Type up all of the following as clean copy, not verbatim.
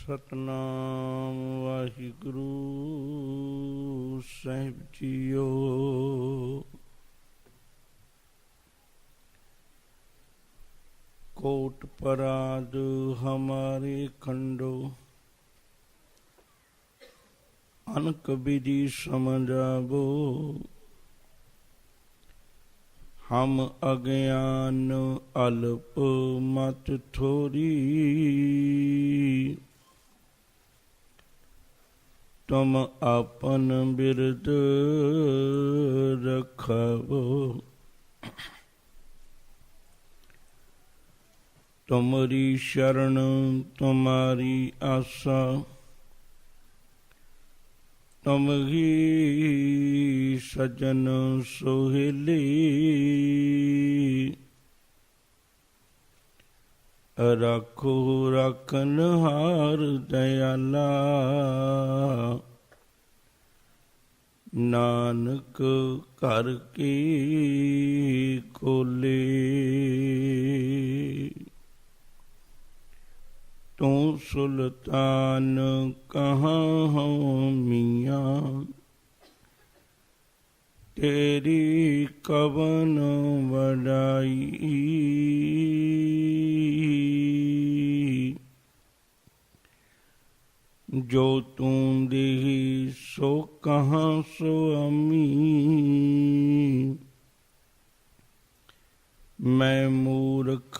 सतनाम वाहिगुरु साहिब जीओ। Coat पराध हमारे खंडो, अनक विधि समझावो। हम अज्ञान अल्प मत थोरी, तुम अपन बिरद रखबो। तुम्हारी शरण तुम्हारी आशा, तुम ही सजन सोहेली। रखो रखनहार दयाला, नानक कर के खोले। तू सुल्तान कहाँ हो मियाँ, तेरी कवन बड़ाई। जो तू देही सो कहाँ सो अमी, मैं मूर्ख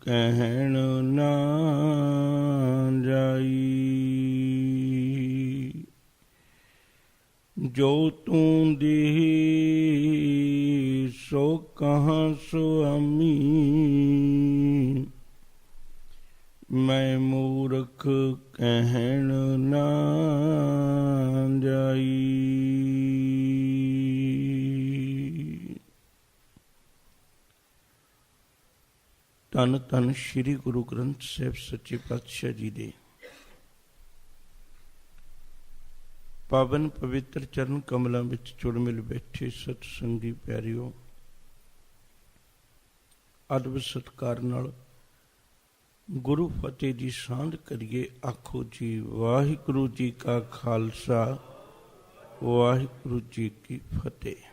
कहन ना जाई। जो तू देही सो कहाँ सो अमी, मैं मूर्ख कहन ना जाई। धन धन श्री गुरु ग्रंथ साहिब सच्चे पातशाह जी दे पावन पवित्र चरण कमलों में जुड़ मिल बैठे सतसंगी प्यारियों, अदब सत्कार नाल गुरु फतेह जी सांध करिए। आखो जी वाहिगुरु जी का खालसा, वाहिगुरु जी की फतेह।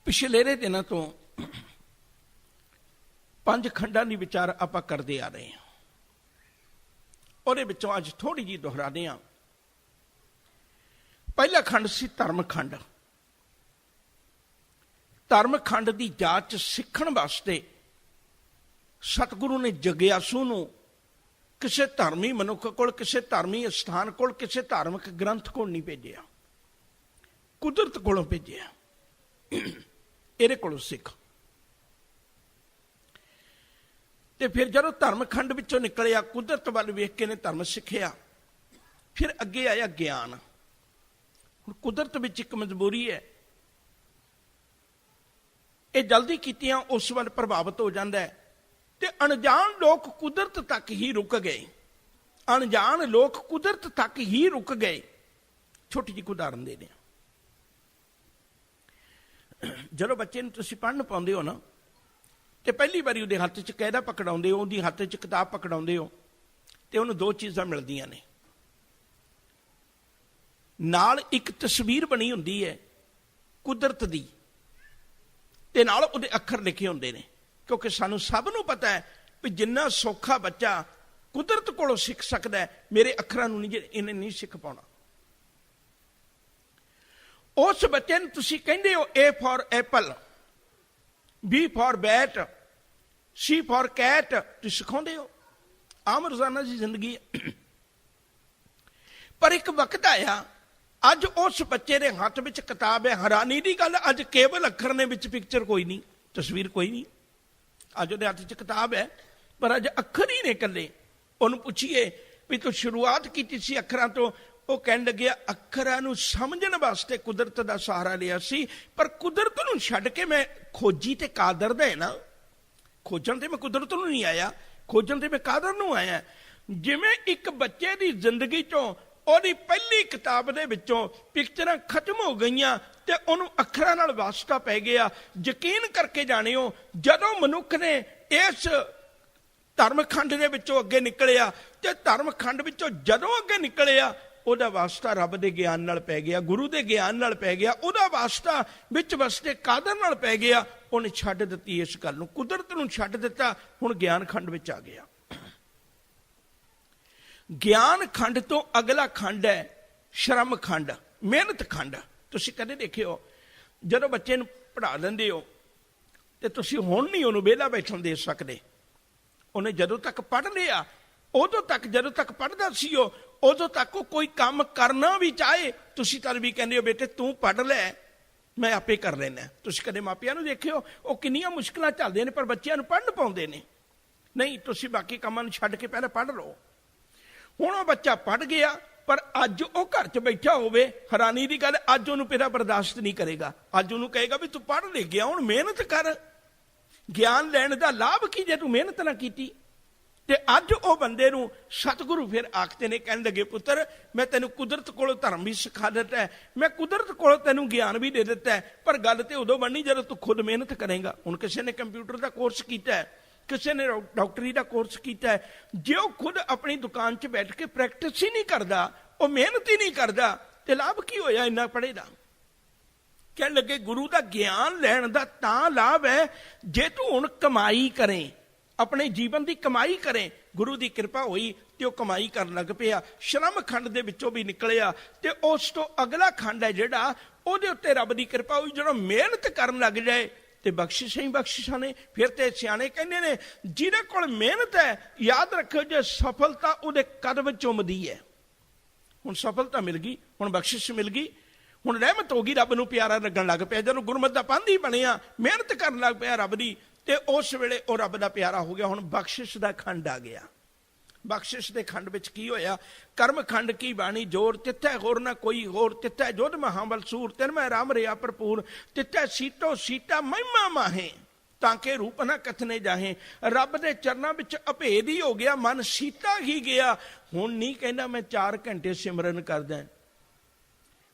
पिछले दिनों तो 5 खंडा की विचार आप करते आ रहे हैं, और अज थोड़ी जी दोहराने। पहला खंड सी धर्म खंड। धर्म खंड की जांच सीखण वास्ते सतगुरु ने जग्यासू नूं किसी धर्मी मनुख कोल, किसी धर्मी स्थान कोल, किसी धार्मिक ग्रंथ को नहीं भेजिया, कुदरत कोलों भेजिया। ਇਹਦੇ ਕੋਲੋਂ सिख। ਤੇ फिर ਜਦੋਂ धर्म खंड ਵਿੱਚੋਂ ਨਿਕਲਿਆ, ਕੁਦਰਤ ਵੱਲ ਵੇਖ ਕੇ ਨੇ ਧਰਮ ਸਿੱਖਿਆ। फिर ਅੱਗੇ ਆਇਆ ਗਿਆਨ। ਹੁਣ ਕੁਦਰਤ ਵਿੱਚ ਇੱਕ ਮਜਬੂਰੀ ਹੈ, ਇਹ ਜਲਦੀ ਕੀਤਿਆਂ ਉਸ ਵੱਲ ਪ੍ਰਭਾਵਿਤ ਹੋ ਜਾਂਦਾ ਹੈ, ਤੇ ਅਣਜਾਣ ਲੋਕ ਕੁਦਰਤ ਤੱਕ ਹੀ ਰੁਕ ਗਏ। ਅਣਜਾਣ ਲੋਕ ਕੁਦਰਤ ਤੱਕ ਹੀ ਰੁਕ ਗਏ। ਛੋਟੀ ਜਿਹੀ ਉਦਾਹਰਨ ਦੇ ਦਿਆਂ। ਜਦੋਂ ਬੱਚੇ ਨੂੰ ਤੁਸੀਂ ਪੜ੍ਹਨ ਪਾਉਂਦੇ ਹੋ ਨਾ, ਤੇ ਪਹਿਲੀ ਵਾਰੀ ਉਹਦੇ ਹੱਥ 'ਚ ਕਾਇਦਾ ਪਕੜਾਉਂਦੇ ਹੋ, ਉਹਦੀ ਹੱਥ 'ਚ ਕਿਤਾਬ ਪਕੜਾਉਂਦੇ ਹੋ, ਤੇ ਉਹਨੂੰ 2 ਚੀਜ਼ਾਂ ਮਿਲਦੀਆਂ ਨੇ। ਨਾਲ ਇੱਕ ਤਸਵੀਰ ਬਣੀ ਹੁੰਦੀ ਹੈ ਕੁਦਰਤ ਦੀ, ਤੇ ਨਾਲ ਉਹਦੇ ਅੱਖਰ ਲਿਖੇ ਹੁੰਦੇ ਨੇ। ਕਿਉਂਕਿ ਸਾਨੂੰ ਸਭ ਨੂੰ ਪਤਾ ਹੈ ਵੀ ਜਿੰਨਾ ਸੌਖਾ ਬੱਚਾ ਕੁਦਰਤ ਕੋਲੋਂ ਸਿੱਖ ਸਕਦਾ ਹੈ, ਮੇਰੇ ਅੱਖਰਾਂ ਨੂੰ ਇਹਨੇ ਨਹੀਂ ਸਿੱਖ ਪਾਉਣਾ। ਉਸ ਬੱਚੇ ਨੂੰ ਤੁਸੀਂ ਕਹਿੰਦੇ ਹੋ A for Apple, B for bat, C for cat, ਤੁਸੀਂ ਸਿਖਾਉਂਦੇ ਹੋ। ਆਮ ਰੋਜ਼ਾਨਾ ਦੀ ਜ਼ਿੰਦਗੀ ਹੈ। ਪਰ ਇੱਕ ਵਕਤ ਆਇਆ, ਅੱਜ ਉਸ ਬੱਚੇ ਦੇ ਹੱਥ ਵਿੱਚ ਕਿਤਾਬ ਹੈ। ਹੈਰਾਨੀ ਦੀ ਗੱਲ, ਅੱਜ ਕੇਵਲ ਅੱਖਰ ਨੇ, ਵਿੱਚ ਪਿਕਚਰ ਕੋਈ ਨਹੀਂ, ਤਸਵੀਰ ਕੋਈ ਨਹੀਂ। ਅੱਜ ਉਹਦੇ ਹੱਥ 'ਚ ਕਿਤਾਬ ਹੈ, ਪਰ ਅੱਜ ਅੱਖਰ ਹੀ ਨੇ ਇਕੱਲੇ। ਉਹਨੂੰ ਪੁੱਛੀਏ ਵੀ ਤੂੰ ਸ਼ੁਰੂਆਤ ਕੀਤੀ ਸੀ ਅੱਖਰਾਂ ਤੋਂ, ਉਹ ਕਹਿਣ ਲੱਗਿਆ ਅੱਖਰਾਂ ਨੂੰ ਸਮਝਣ ਵਾਸਤੇ ਕੁਦਰਤ ਦਾ ਸਹਾਰਾ ਲਿਆ ਸੀ, ਪਰ ਕੁਦਰਤ ਨੂੰ ਛੱਡ ਕੇ ਮੈਂ ਖੋਜੀ ਤੇ ਕਾਦਰ ਦਾ ਹੈ ਨਾ। ਖੋਜਣ ਤੇ ਮੈਂ ਕੁਦਰਤ ਨੂੰ ਨਹੀਂ ਆਇਆ, ਖੋਜਣ ਤੇ ਮੈਂ ਕਾਦਰ ਨੂੰ ਆਇਆ। ਜਿਵੇਂ ਇੱਕ ਬੱਚੇ ਦੀ ਜ਼ਿੰਦਗੀ 'ਚੋਂ ਉਹਦੀ ਪਹਿਲੀ ਕਿਤਾਬ ਦੇ ਵਿੱਚੋਂ ਪਿਕਚਰਾਂ ਖਤਮ ਹੋ ਗਈਆਂ ਤੇ ਉਹਨੂੰ ਅੱਖਰਾਂ ਨਾਲ ਵਾਸਤਾ ਪੈ ਗਿਆ। ਯਕੀਨ ਕਰਕੇ ਜਾਣਿਓ, ਜਦੋਂ ਮਨੁੱਖ ਨੇ ਇਸ ਧਰਮਖੰਡ ਦੇ ਵਿੱਚੋਂ ਅੱਗੇ ਨਿਕਲਿਆ ਤੇ ਧਰਮਖੰਡ ਵਿੱਚੋਂ ਜਦੋਂ ਅੱਗੇ ਨਿਕਲਿਆ ਉਹਦਾ ਵਾਸਤਾ ਰੱਬ ਦੇ ਗਿਆਨ ਨਾਲ ਪੈ ਗਿਆ, ਗੁਰੂ ਦੇ ਗਿਆਨ ਨਾਲ ਪੈ ਗਿਆ, ਉਹਦਾ ਵਾਸਤਾ ਵਿੱਚ ਵਸਦੇ ਕਾਦਰ ਨਾਲ ਪੈ ਗਿਆ। ਉਹਨੇ ਛੱਡ ਦਿੱਤੀ ਇਸ ਗੱਲ ਨੂੰ, ਕੁਦਰਤ ਨੂੰ ਛੱਡ ਦਿੱਤਾ, ਹੁਣ ਗਿਆਨ ਖੰਡ ਵਿੱਚ ਆ ਗਿਆ। ਗਿਆਨ ਖੰਡ ਤੋਂ ਅਗਲਾ ਖੰਡ ਹੈ ਸ਼ਰਮ ਖੰਡ, ਮਿਹਨਤ ਖੰਡ। ਤੁਸੀਂ ਕਦੇ ਦੇਖਿਓ ਜਦੋਂ ਬੱਚੇ ਨੂੰ ਪੜ੍ਹਾ ਲੈਂਦੇ ਹੋ ਤੇ ਤੁਸੀਂ ਹੁਣ ਨਹੀਂ ਉਹਨੂੰ ਵਿਹਲਾ ਬੈਠਣ ਦੇ ਸਕਦੇ। ਉਹਨੇ ਜਦੋਂ ਤੱਕ ਪੜ੍ਹ ਲਿਆ, ਉਦੋਂ ਤੱਕ ਜਦੋਂ ਤੱਕ ਪੜ੍ਹਦਾ ਸੀ ਉਦੋਂ ਤੱਕ ਉਹ ਕੋਈ ਕੰਮ ਕਰਨਾ ਵੀ ਚਾਹੇ ਤੁਸੀਂ ਤਾਂ ਵੀ ਕਹਿੰਦੇ ਹੋ ਬੇਟੇ ਤੂੰ ਪੜ੍ਹ ਲੈ, ਮੈਂ ਆਪੇ ਕਰ ਲੈਣਾ। ਤੁਸੀਂ ਕਦੇ ਮਾਪਿਆਂ ਨੂੰ ਦੇਖਿਓ ਉਹ ਕਿੰਨੀਆਂ ਮੁਸ਼ਕਿਲਾਂ ਝੱਲਦੇ ਨੇ ਪਰ ਬੱਚਿਆਂ ਨੂੰ ਪੜ੍ਹਨ ਪਾਉਂਦੇ ਨੇ। ਨਹੀਂ, ਤੁਸੀਂ ਬਾਕੀ ਕੰਮਾਂ ਨੂੰ ਛੱਡ ਕੇ ਪਹਿਲਾਂ ਪੜ੍ਹ ਲਓ। ਹੁਣ ਉਹ ਬੱਚਾ ਪੜ੍ਹ ਗਿਆ ਪਰ ਅੱਜ ਉਹ ਘਰ 'ਚ ਬੈਠਾ ਹੋਵੇ, ਹੈਰਾਨੀ ਦੀ ਗੱਲ, ਅੱਜ ਉਹਨੂੰ ਪਿਤਾ ਬਰਦਾਸ਼ਤ ਨਹੀਂ ਕਰੇਗਾ। ਅੱਜ ਉਹਨੂੰ ਕਹੇਗਾ ਵੀ ਤੂੰ ਪੜ੍ਹ ਲੈ ਗਿਆ, ਹੁਣ ਮਿਹਨਤ ਕਰ। ਗਿਆਨ ਲੈਣ ਦਾ ਲਾਭ ਕੀ ਜੇ ਤੂੰ ਮਿਹਨਤ ਨਾ ਕੀਤੀ। ਤੇ ਅੱਜ ਉਹ ਬੰਦੇ ਨੂੰ ਸਤਿਗੁਰੂ ਫਿਰ ਆਖਦੇ ਨੇ, ਕਹਿਣ ਲੱਗੇ ਪੁੱਤਰ ਮੈਂ ਤੈਨੂੰ ਕੁਦਰਤ ਕੋਲੋਂ ਧਰਮ ਵੀ ਸਿਖਾ ਦਿੱਤਾ ਹੈ, ਮੈਂ ਕੁਦਰਤ ਕੋਲੋਂ ਤੈਨੂੰ ਗਿਆਨ ਵੀ ਦੇ ਦਿੱਤਾ ਹੈ, ਪਰ ਗੱਲ ਤੇ ਉਦੋਂ ਬਣਨੀ ਜਦੋਂ ਤੂੰ ਖੁਦ ਮਿਹਨਤ ਕਰੇਗਾ। ਹੁਣ ਕਿਸੇ ਨੇ ਕੰਪਿਊਟਰ ਦਾ ਕੋਰਸ ਕੀਤਾ ਹੈ, ਕਿਸੇ ਨੇ ਡਾਕਟਰੀ ਦਾ ਕੋਰਸ ਕੀਤਾ ਹੈ, ਜੇ ਉਹ ਖੁਦ ਆਪਣੀ ਦੁਕਾਨ 'ਚ ਬੈਠ ਕੇ ਪ੍ਰੈਕਟਿਸ ਹੀ ਨਹੀਂ ਕਰਦਾ, ਉਹ ਮਿਹਨਤ ਹੀ ਨਹੀਂ ਕਰਦਾ, ਤੇ ਲਾਭ ਕੀ ਹੋਇਆ ਇੰਨਾ ਪੜ੍ਹੇ ਦਾ। ਕਹਿਣ ਲੱਗੇ ਗੁਰੂ ਦਾ ਗਿਆਨ ਲੈਣ ਦਾ ਤਾਂ ਲਾਭ ਹੈ ਜੇ ਤੂੰ ਹੁਣ ਕਮਾਈ ਕਰੇ, ਆਪਣੇ ਜੀਵਨ ਦੀ ਕਮਾਈ ਕਰੇ। ਗੁਰੂ ਦੀ ਕਿਰਪਾ ਹੋਈ ਤੇ ਉਹ ਕਮਾਈ ਕਰਨ ਲੱਗ ਪਿਆ, ਸ਼ਰਮ ਖੰਡ ਦੇ ਵਿੱਚੋਂ ਵੀ ਨਿਕਲਿਆ। ਤੇ ਉਸ ਤੋਂ ਅਗਲਾ ਖੰਡ ਹੈ ਜਿਹੜਾ, ਉਹਦੇ ਉੱਤੇ ਰੱਬ ਦੀ ਕਿਰਪਾ ਹੋਈ, ਜਦੋਂ ਮਿਹਨਤ ਕਰਨ ਲੱਗ ਜਾਏ ਤੇ ਬਖਸ਼ਿਸ਼ਾਂ ਹੀ ਬਖਸ਼ਿਸ਼ਾਂ ਨੇ। ਫਿਰ ਤੇ ਸਿਆਣੇ ਕਹਿੰਦੇ ਨੇ ਜਿਹਦੇ ਕੋਲ ਮਿਹਨਤ ਹੈ, ਯਾਦ ਰੱਖਿਓ ਜੇ ਸਫਲਤਾ ਉਹਦੇ ਕਦਮ ਚੁੰਮਦੀ ਹੈ। ਹੁਣ ਸਫਲਤਾ ਮਿਲ ਗਈ, ਹੁਣ ਬਖਸ਼ਿਸ਼ ਮਿਲ ਗਈ, ਹੁਣ ਰਹਿਮਤ ਹੋ ਗਈ, ਰੱਬ ਨੂੰ ਪਿਆਰਾ ਲੱਗਣ ਲੱਗ ਪਿਆ। ਜਦੋਂ ਗੁਰਮਤਿ ਦਾ ਪਾਂਧੀ ਬਣਿਆ, ਮਿਹਨਤ ਕਰਨ ਲੱਗ ਪਿਆ ਰੱਬ ਦੀ, ਤੇ ਉਸ ਵੇਲੇ ਉਹ ਰੱਬ ਦਾ ਪਿਆਰਾ ਹੋ ਗਿਆ। ਹੁਣ ਬਖਸ਼ਿਸ਼ ਦਾ ਖੰਡ ਆ ਗਿਆ। ਬਖਸ਼ਿਸ਼ ਦੇ ਖੰਡ ਵਿੱਚ ਕੀ ਹੋਇਆ? ਕਰਮ ਖੰਡ ਕੀ ਬਾਣੀ ਜੋਰ, ਤਿੱਥੈ ਹੋਰ ਨਾ ਕੋਈ ਹੋਰ, ਤਿੱਥੈ ਜੋਧ ਮਹਾਬਲ ਸੂਰ, ਤਿਨ ਮੈਂ ਰਾਮ ਰਿਆ ਭਰਪੂਰ, ਤਿੱਥੈ ਸੀਟੋ ਸੀਟਾ ਮਹਿਮਾ ਮਾਹੇ, ਤਾਂ ਕਿ ਰੂਪ ਨਾ ਕਥਨੇ ਜਾਹੇ। ਰੱਬ ਦੇ ਚਰਨਾਂ ਵਿੱਚ ਅਭੇਦ ਹੀ ਹੋ ਗਿਆ, ਮਨ ਸੀਤਾ ਹੀ ਗਿਆ। ਹੁਣ ਨਹੀਂ ਕਹਿੰਦਾ ਮੈਂ 4 ਘੰਟੇ ਸਿਮਰਨ ਕਰਦਾ।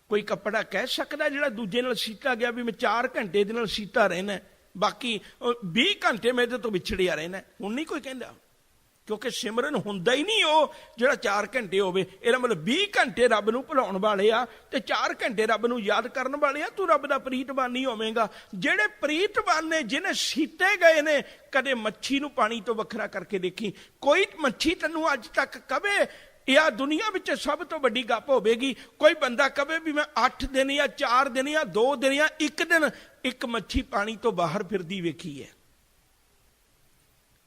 ਕੋਈ ਕੱਪੜਾ ਕਹਿ ਸਕਦਾ ਜਿਹੜਾ ਦੂਜੇ ਨਾਲ ਸੀਤਾ ਗਿਆ ਵੀ ਮੈਂ 4 ਘੰਟੇ ਦੇ ਨਾਲ ਸੀਤਾ ਰਹਿਣਾ, ਬਾਕੀ 20 ਘੰਟੇ ਮੈਂ ਇਹਦੇ ਤੋਂ ਵਿਛੜਿਆ ਰਹਿਣਾ? ਹੁਣ ਨਹੀਂ ਕੋਈ ਕਹਿੰਦਾ, ਕਿਉਂਕਿ ਸਿਮਰਨ ਹੁੰਦਾ ਹੀ ਨਹੀਂ ਉਹ ਜਿਹੜਾ 4 ਘੰਟੇ ਹੋਵੇ। ਇਹਦਾ ਮਤਲਬ 20 ਘੰਟੇ ਰੱਬ ਨੂੰ ਭੁਲਾਉਣ ਵਾਲੇ ਆ ਤੇ 4 ਘੰਟੇ ਰੱਬ ਨੂੰ ਯਾਦ ਕਰਨ ਵਾਲੇ ਆ। ਤੂੰ ਰੱਬ ਦਾ ਪ੍ਰੀਤਵਾਨ ਨਹੀਂ ਹੋਵੇਂਗਾ। ਜਿਹੜੇ ਪ੍ਰੀਤਵਾਨ ਨੇ, ਜਿਹਨੇ ਸੀਤੇ ਗਏ ਨੇ, ਕਦੇ ਮੱਛੀ ਨੂੰ ਪਾਣੀ ਤੋਂ ਵੱਖਰਾ ਕਰਕੇ ਦੇਖੀ। ਕੋਈ ਮੱਛੀ ਤੈਨੂੰ ਅੱਜ ਤੱਕ ਕਵੇ ਇਹ ਦੁਨੀਆ ਵਿੱਚ ਸਭ ਤੋਂ ਵੱਡੀ ਗੱਪ ਹੋਵੇਗੀ, ਕੋਈ ਬੰਦਾ ਕਵੇ ਵੀ ਮੈਂ 8 ਦਿਨ ਜਾਂ 4 ਦਿਨ ਜਾਂ 2 ਦਿਨ ਜਾਂ 1 ਦਿਨ ਇੱਕ ਮੱਛੀ ਪਾਣੀ ਤੋਂ ਬਾਹਰ ਫਿਰਦੀ ਵੇਖੀ ਹੈ?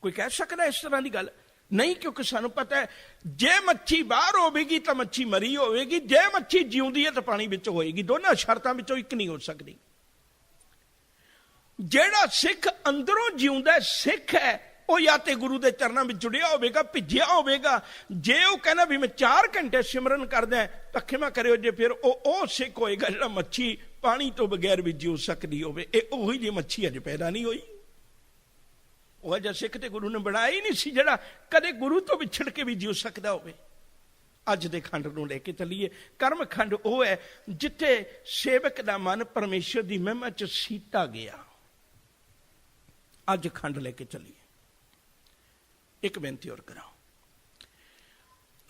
ਕੋਈ ਕਹਿ ਸਕਦਾ ਇਸ ਤਰ੍ਹਾਂ ਦੀ ਗੱਲ? ਨਹੀਂ, ਕਿਉਂਕਿ ਸਾਨੂੰ ਪਤਾ ਹੈ ਜੇ ਮੱਛੀ ਬਾਹਰ ਹੋਵੇਗੀ ਤਾਂ ਮੱਛੀ ਮਰੀ ਹੋਵੇਗੀ, ਜੇ ਮੱਛੀ ਜਿਉਂਦੀ ਹੈ ਤਾਂ ਪਾਣੀ ਵਿੱਚ ਹੋਏਗੀ। ਦੋਨਾਂ ਸ਼ਰਤਾਂ ਵਿੱਚੋਂ ਇੱਕ ਨਹੀਂ ਹੋ ਸਕਦੀ। ਜਿਹੜਾ ਸਿੱਖ ਅੰਦਰੋਂ ਜਿਉਂਦਾ ਸਿੱਖ ਹੈ, ਉਹ ਜਾਂ ਤੇ ਗੁਰੂ ਦੇ ਚਰਨਾਂ ਵਿੱਚ ਜੁੜਿਆ ਹੋਵੇਗਾ, ਭਿੱਜਿਆ ਹੋਵੇਗਾ। ਜੇ ਉਹ ਕਹਿੰਦਾ ਵੀ ਮੈਂ 4 ਘੰਟੇ ਸਿਮਰਨ ਕਰਦਾ, ਤਾਂ ਖਿਮਾ ਕਰਿਓ ਜੇ ਫਿਰ ਉਹ ਸਿੱਖ ਹੋਏਗਾ ਜਿਹੜਾ ਮੱਛੀ ਪਾਣੀ ਤੋਂ ਬਗੈਰ ਵੀ ਜਿਉ ਸਕਦੀ ਹੋਵੇ। ਇਹ ਉਹੀ ਜਿਹੀ ਮੱਛੀ ਅਜੇ ਪੈਦਾ ਨਹੀਂ ਹੋਈ। ਉਹ ਜਿਹਾ ਸਿੱਖ ਤੇ ਗੁਰੂ ਨੇ ਬਣਾਇਆ ਹੀ ਨਹੀਂ ਸੀ ਜਿਹੜਾ ਕਦੇ ਗੁਰੂ ਤੋਂ ਵਿਛੜ ਕੇ ਵੀ ਜਿਉ ਸਕਦਾ ਹੋਵੇ। ਅੱਜ ਦੇ ਖੰਡ ਨੂੰ ਲੈ ਕੇ ਚੱਲੀਏ। ਕਰਮ ਖੰਡ ਉਹ ਹੈ ਜਿੱਥੇ ਸੇਵਕ ਦਾ ਮਨ ਪਰਮੇਸ਼ਰ ਦੀ ਮਹਿਮਾ ਚ ਸੀਤਾ ਗਿਆ। ਅੱਜ ਖੰਡ ਲੈ ਕੇ ਚੱਲੀਏ। ਇੱਕ ਬੇਨਤੀ ਹੋਰ ਕਰਾਂ।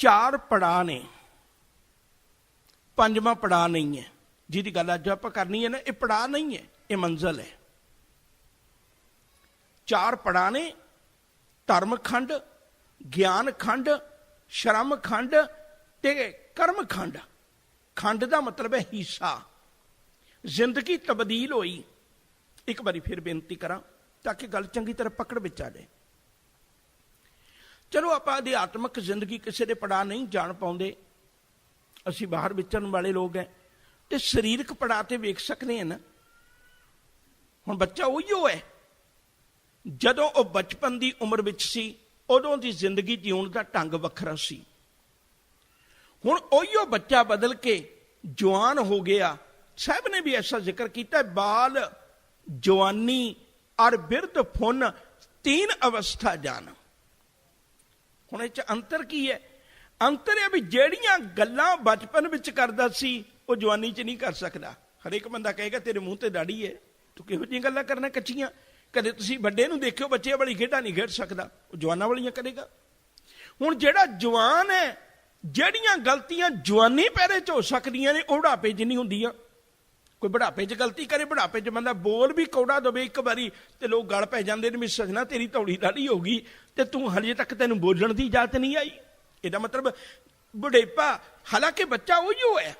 4 ਪੜਾਅ ਨੇ, 5ਵਾਂ ਪੜਾਅ ਨਹੀਂ ਹੈ ਜਿਹਦੀ ਗੱਲ ਅੱਜ ਆਪਾਂ ਕਰਨੀ ਹੈ ਨਾ। ਇਹ ਪੜਾਅ ਨਹੀਂ ਹੈ, ਇਹ ਮੰਜ਼ਲ ਹੈ। 4 ਪੜਾਅ ਨੇ, ਧਰਮ ਖੰਡ, ਗਿਆਨ ਖੰਡ, ਸ਼ਰਮ ਖੰਡ ਤੇ ਕਰਮ ਖੰਡ। ਖੰਡ ਦਾ ਮਤਲਬ ਹੈ ਹਿੱਸਾ। ਜ਼ਿੰਦਗੀ ਤਬਦੀਲ ਹੋਈ। ਇੱਕ ਵਾਰੀ ਫਿਰ ਬੇਨਤੀ ਕਰਾਂ ਤਾਂ ਕਿ ਗੱਲ ਚੰਗੀ ਤਰ੍ਹਾਂ ਪਕੜ ਵਿੱਚ ਆ ਜਾਏ। ਚਲੋ ਆਪਾਂ ਅਧਿਆਤਮਕ ਜ਼ਿੰਦਗੀ ਕਿਸੇ ਦੇ ਪੜਾਅ ਨਹੀਂ ਜਾਣ ਪਾਉਂਦੇ, ਅਸੀਂ ਬਾਹਰ ਵਿਚਰਨ ਵਾਲੇ ਲੋਕ ਹੈ, ਤੇ ਸਰੀਰਕ ਪੜਾਅ ਤੇ ਵੇਖ ਸਕਦੇ ਹਾਂ ਨਾ। ਹੁਣ ਬੱਚਾ ਉਹੀਓ ਹੈ ਜਦੋਂ ਉਹ ਬਚਪਨ ਦੀ ਉਮਰ ਵਿੱਚ ਸੀ, ਉਦੋਂ ਦੀ ਜ਼ਿੰਦਗੀ ਜਿਉਣ ਦਾ ਢੰਗ ਵੱਖਰਾ ਸੀ। ਹੁਣ ਉਹੀਓ ਬੱਚਾ ਬਦਲ ਕੇ ਜਵਾਨ ਹੋ ਗਿਆ। ਸਾਹਿਬ ਨੇ ਵੀ ਐਸਾ ਜ਼ਿਕਰ ਕੀਤਾ, ਬਾਲ ਜਵਾਨੀ ਔਰ ਬਿਰਧ ਫੁੰਨ 3 ਅਵਸਥਾ ਜਾਨ। ਹੁਣ ਇਹ ਚ ਅੰਤਰ ਕੀ ਹੈ? ਅੰਤਰ ਇਹ ਵੀ ਜਿਹੜੀਆਂ ਗੱਲਾਂ ਬਚਪਨ ਵਿੱਚ ਕਰਦਾ ਸੀ ਉਹ ਜਵਾਨੀ ਚ ਨਹੀਂ ਕਰ ਸਕਦਾ। ਹਰੇਕ ਬੰਦਾ ਕਹੇਗਾ ਤੇਰੇ ਮੂੰਹ ਤੇ ਦਾੜੀ ਹੈ, ਤੂੰ ਕਿਹੋ ਜਿਹੀਆਂ ਗੱਲਾਂ ਕਰਨਾ ਕੱਚੀਆਂ। कदे तुसीं वड्डे नूं देखिओ बच्चे वाली खेडां नहीं खेड सकदा, वो जवानां वालियां करेगा। हुण जिहड़ा जवान है, ਜਿਹੜੀਆਂ गलतियां जवानी पैरे च हो सकदियां ने, ਉਹ बुढ़ापे च नहीं ਹੁੰਦੀਆਂ। कोई बुढ़ापे च गलती करे, बुढ़ापे च बंदा बोल भी कौड़ा दवे एक बारी ते लोग गल पै जाते हैं, भी सजना तेरी तौड़ी दाढ़ी होगी ते तू हजे तक तेन बोलण की इजाजत नहीं आई। ਇਹਦਾ मतलब बुढ़ेपा, हालांकि बच्चा उहिओ है,